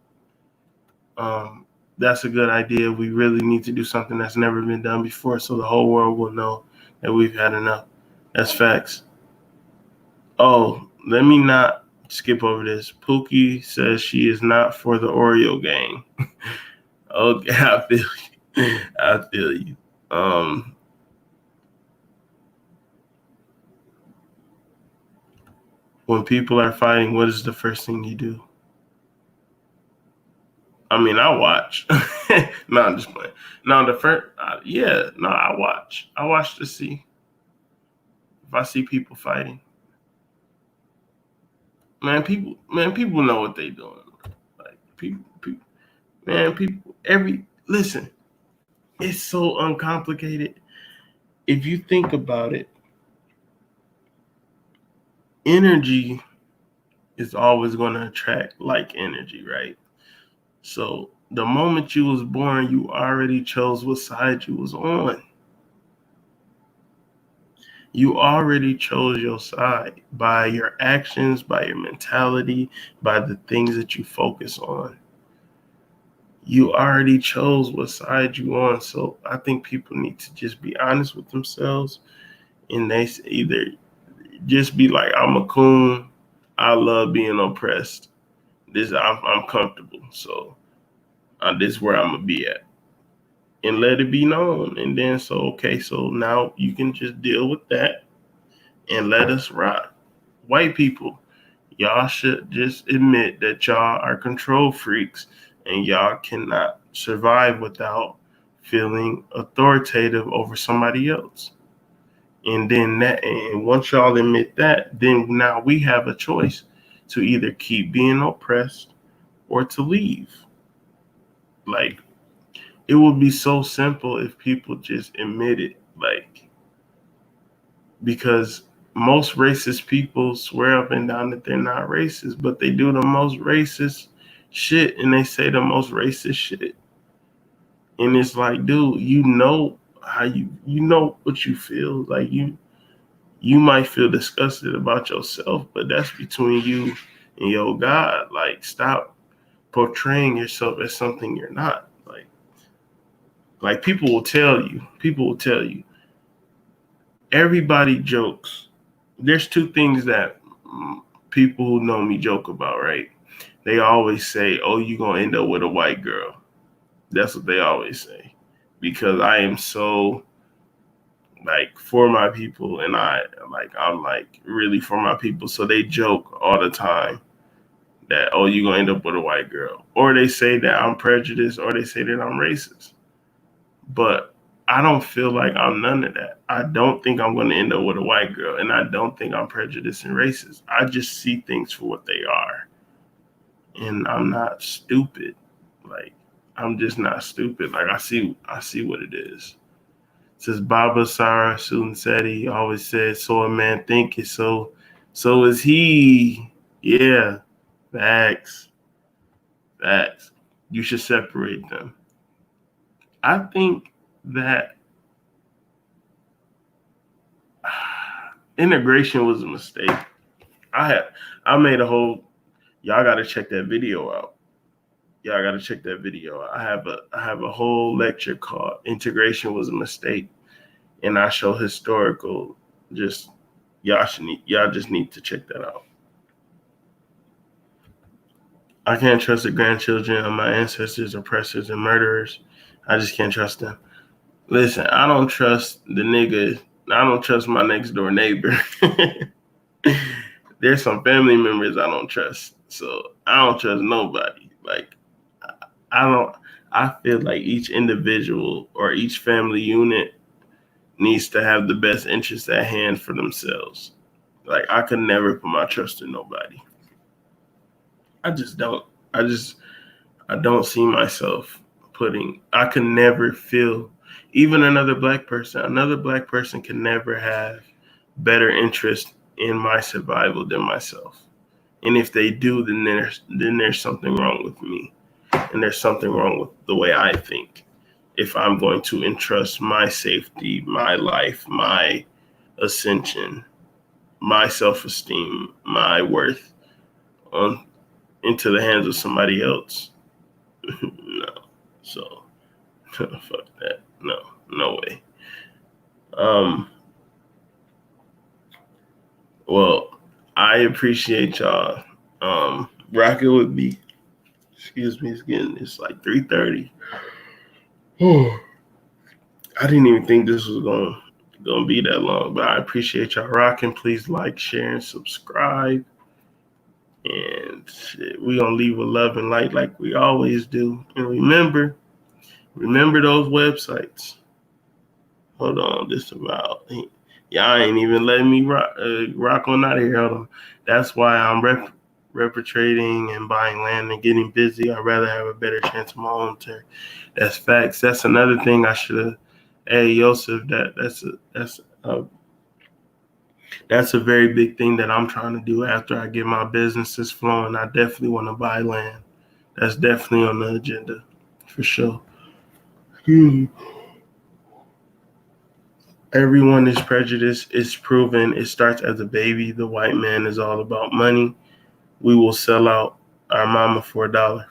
That's a good idea. We really need to do something that's never been done before so the whole world will know that we've had enough. That's facts. Oh, let me not skip over this. Pookie says she is not for the Oreo gang. Okay, I feel you. I feel you. When people are fighting, what is the first thing you do? I mean, I watch. No, I'm just playing. No, the first, I watch. I watch to see if I see people fighting. People know what they doing. Like people, listen. It's so uncomplicated. If you think about it, energy is always going to attract like energy, right? So the moment you was born, you already chose what side you was on. You already chose your side by your actions, by your mentality, by the things that you focus on. You already chose what side you on. So I think people need to just be honest with themselves, and they either just be like, I'm a coon. I love being oppressed. I'm comfortable. So this is where I'm gonna be at, and let it be known. And then so now you can just deal with that and let us rock. White people, y'all should just admit that y'all are control freaks and y'all cannot survive without feeling authoritative over somebody else. And once y'all admit that, then now we have a choice to either keep being oppressed or to leave. Like, it would be so simple if people just admit it, because most racist people swear up and down that they're not racist, but they do the most racist shit and they say the most racist shit. And it's like, dude, you know what you feel. Like you might feel disgusted about yourself, but that's between you and your God. Like, stop portraying yourself as something you're not. Like people will tell you. Everybody jokes. There's two things that people who know me joke about, right? They always say, "Oh, you're gonna end up with a white girl." That's what they always say, because I am so for my people, and I'm really for my people. So they joke all the time that, "Oh, you're gonna end up with a white girl," or they say that I'm prejudiced, or they say that I'm racist. But I don't feel like I'm none of that. I don't think I'm going to end up with a white girl, and I don't think I'm prejudiced and racist. I just see things for what they are, and I'm not stupid. I'm just not stupid. I see what it is. It says Baba Sarah Sunsetti always says, "So a man thinketh, so is he." Yeah, facts. You should separate them. I think that integration was a mistake. I made a whole, y'all got to check that video out. Y'all gotta check that video. I have a whole lecture called "Integration Was a Mistake," and I show historical. Just y'all just need to check that out. I can't trust the grandchildren of my ancestors, oppressors, and murderers. I just can't trust them. Listen, I don't trust the nigga. I don't trust my next door neighbor. There's some family members I don't trust. So I don't trust nobody. Like, I don't, I feel like each individual or each family unit needs to have the best interest at hand for themselves. Like, I could never put my trust in nobody. I just don't. I don't see myself I can never feel, even another black person can never have better interest in my survival than myself. And if they do, then there's something wrong with me. And there's something wrong with the way I think. If I'm going to entrust my safety, my life, my ascension, my self-esteem, my worth into the hands of somebody else, no. So fuck that. No way. Well, I appreciate y'all rocking with me. Excuse me, it's like 3:30. I didn't even think this was gonna be that long, but I appreciate y'all rocking. Please like, share, and subscribe. And shit, we gonna leave with love and light like we always do. And remember those websites. Hold on, y'all ain't even letting me rock on out of here. Hold on. That's why I'm repatriating and buying land and getting busy. I'd rather have a better chance of my own turn. That's facts. That's another thing I should have. Hey, Yosef, that's a very big thing that I'm trying to do after I get my businesses flowing. I definitely want to buy land. That's definitely on the agenda, for sure. Everyone is prejudiced. It's proven. It starts as a baby. The white man is all about money. We will sell out our mama for $1.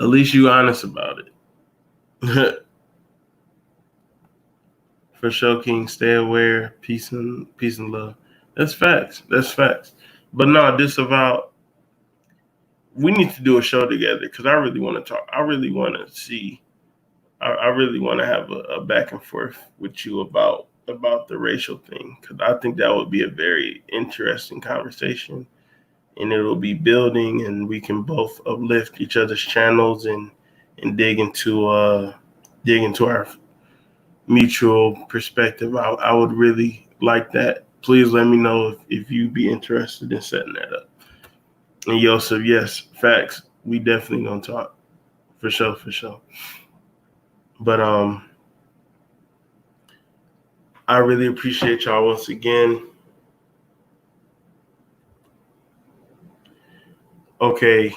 At least you honest about it. For sure, King. Stay aware. Peace and love. That's facts. But no, disavow. We need to do a show together because I really want to talk. I really want to see. I really want to have a back and forth with you about the racial thing, because I think that would be a very interesting conversation, and it will be building, and we can both uplift each other's channels and dig into our mutual perspective. I would really like that. Please let me know if you'd be interested in setting that up. And Yosef, yes, facts. We definitely gonna talk for sure. But I really appreciate y'all once again. Okay,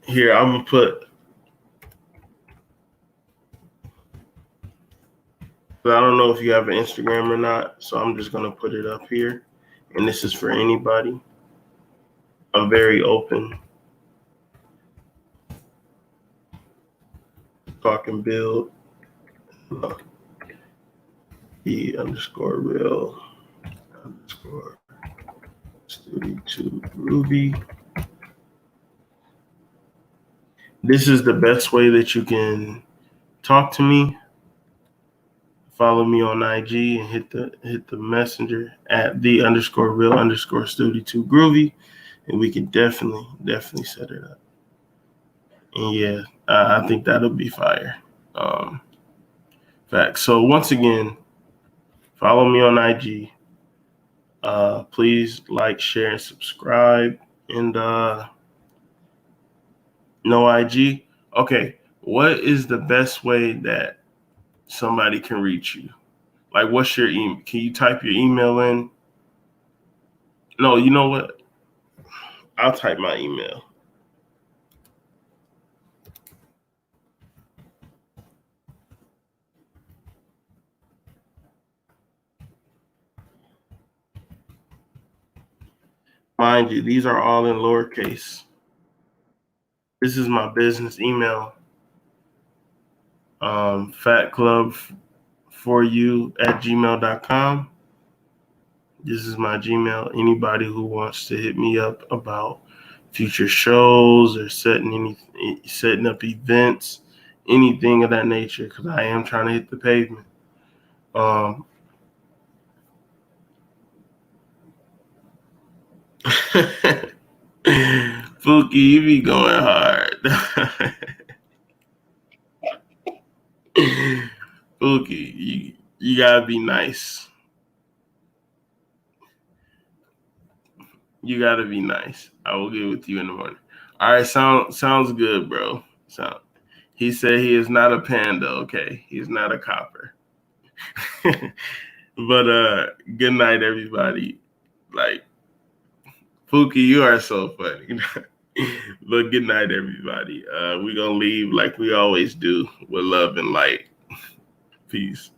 here I'm gonna put. But I don't know if you have an Instagram or not, so I'm just gonna put it up here, and this is for anybody. I'm very open. Talk and build. _real _study2 Ruby. This is the best way that you can talk to me. Follow me on IG and hit the messenger at _real_study2 Groovy, and we can definitely set it up. And yeah, I think that'll be fire. Facts. So once again, follow me on IG. Please like, share, and subscribe. And no IG. Okay, what is the best way that somebody can reach you? Like, what's your email? Can you type your email in? No, you know what? I'll type my email. Mind you, these are all in lowercase. This is my business email. fatclub4u@gmail.com. This is my Gmail. Anybody who wants to hit me up about future shows or setting up events, anything of that nature, because I am trying to hit the pavement. Pookie, you be going hard. Pookie, you gotta be nice. You gotta be nice. I will get with you in the morning. All right, sounds good, bro. He said he is not a panda. Okay, he's not a copper. But good night, everybody. Like, Pookie, you are so funny. But good night, everybody. We're gonna leave like we always do, with love and light. Peace.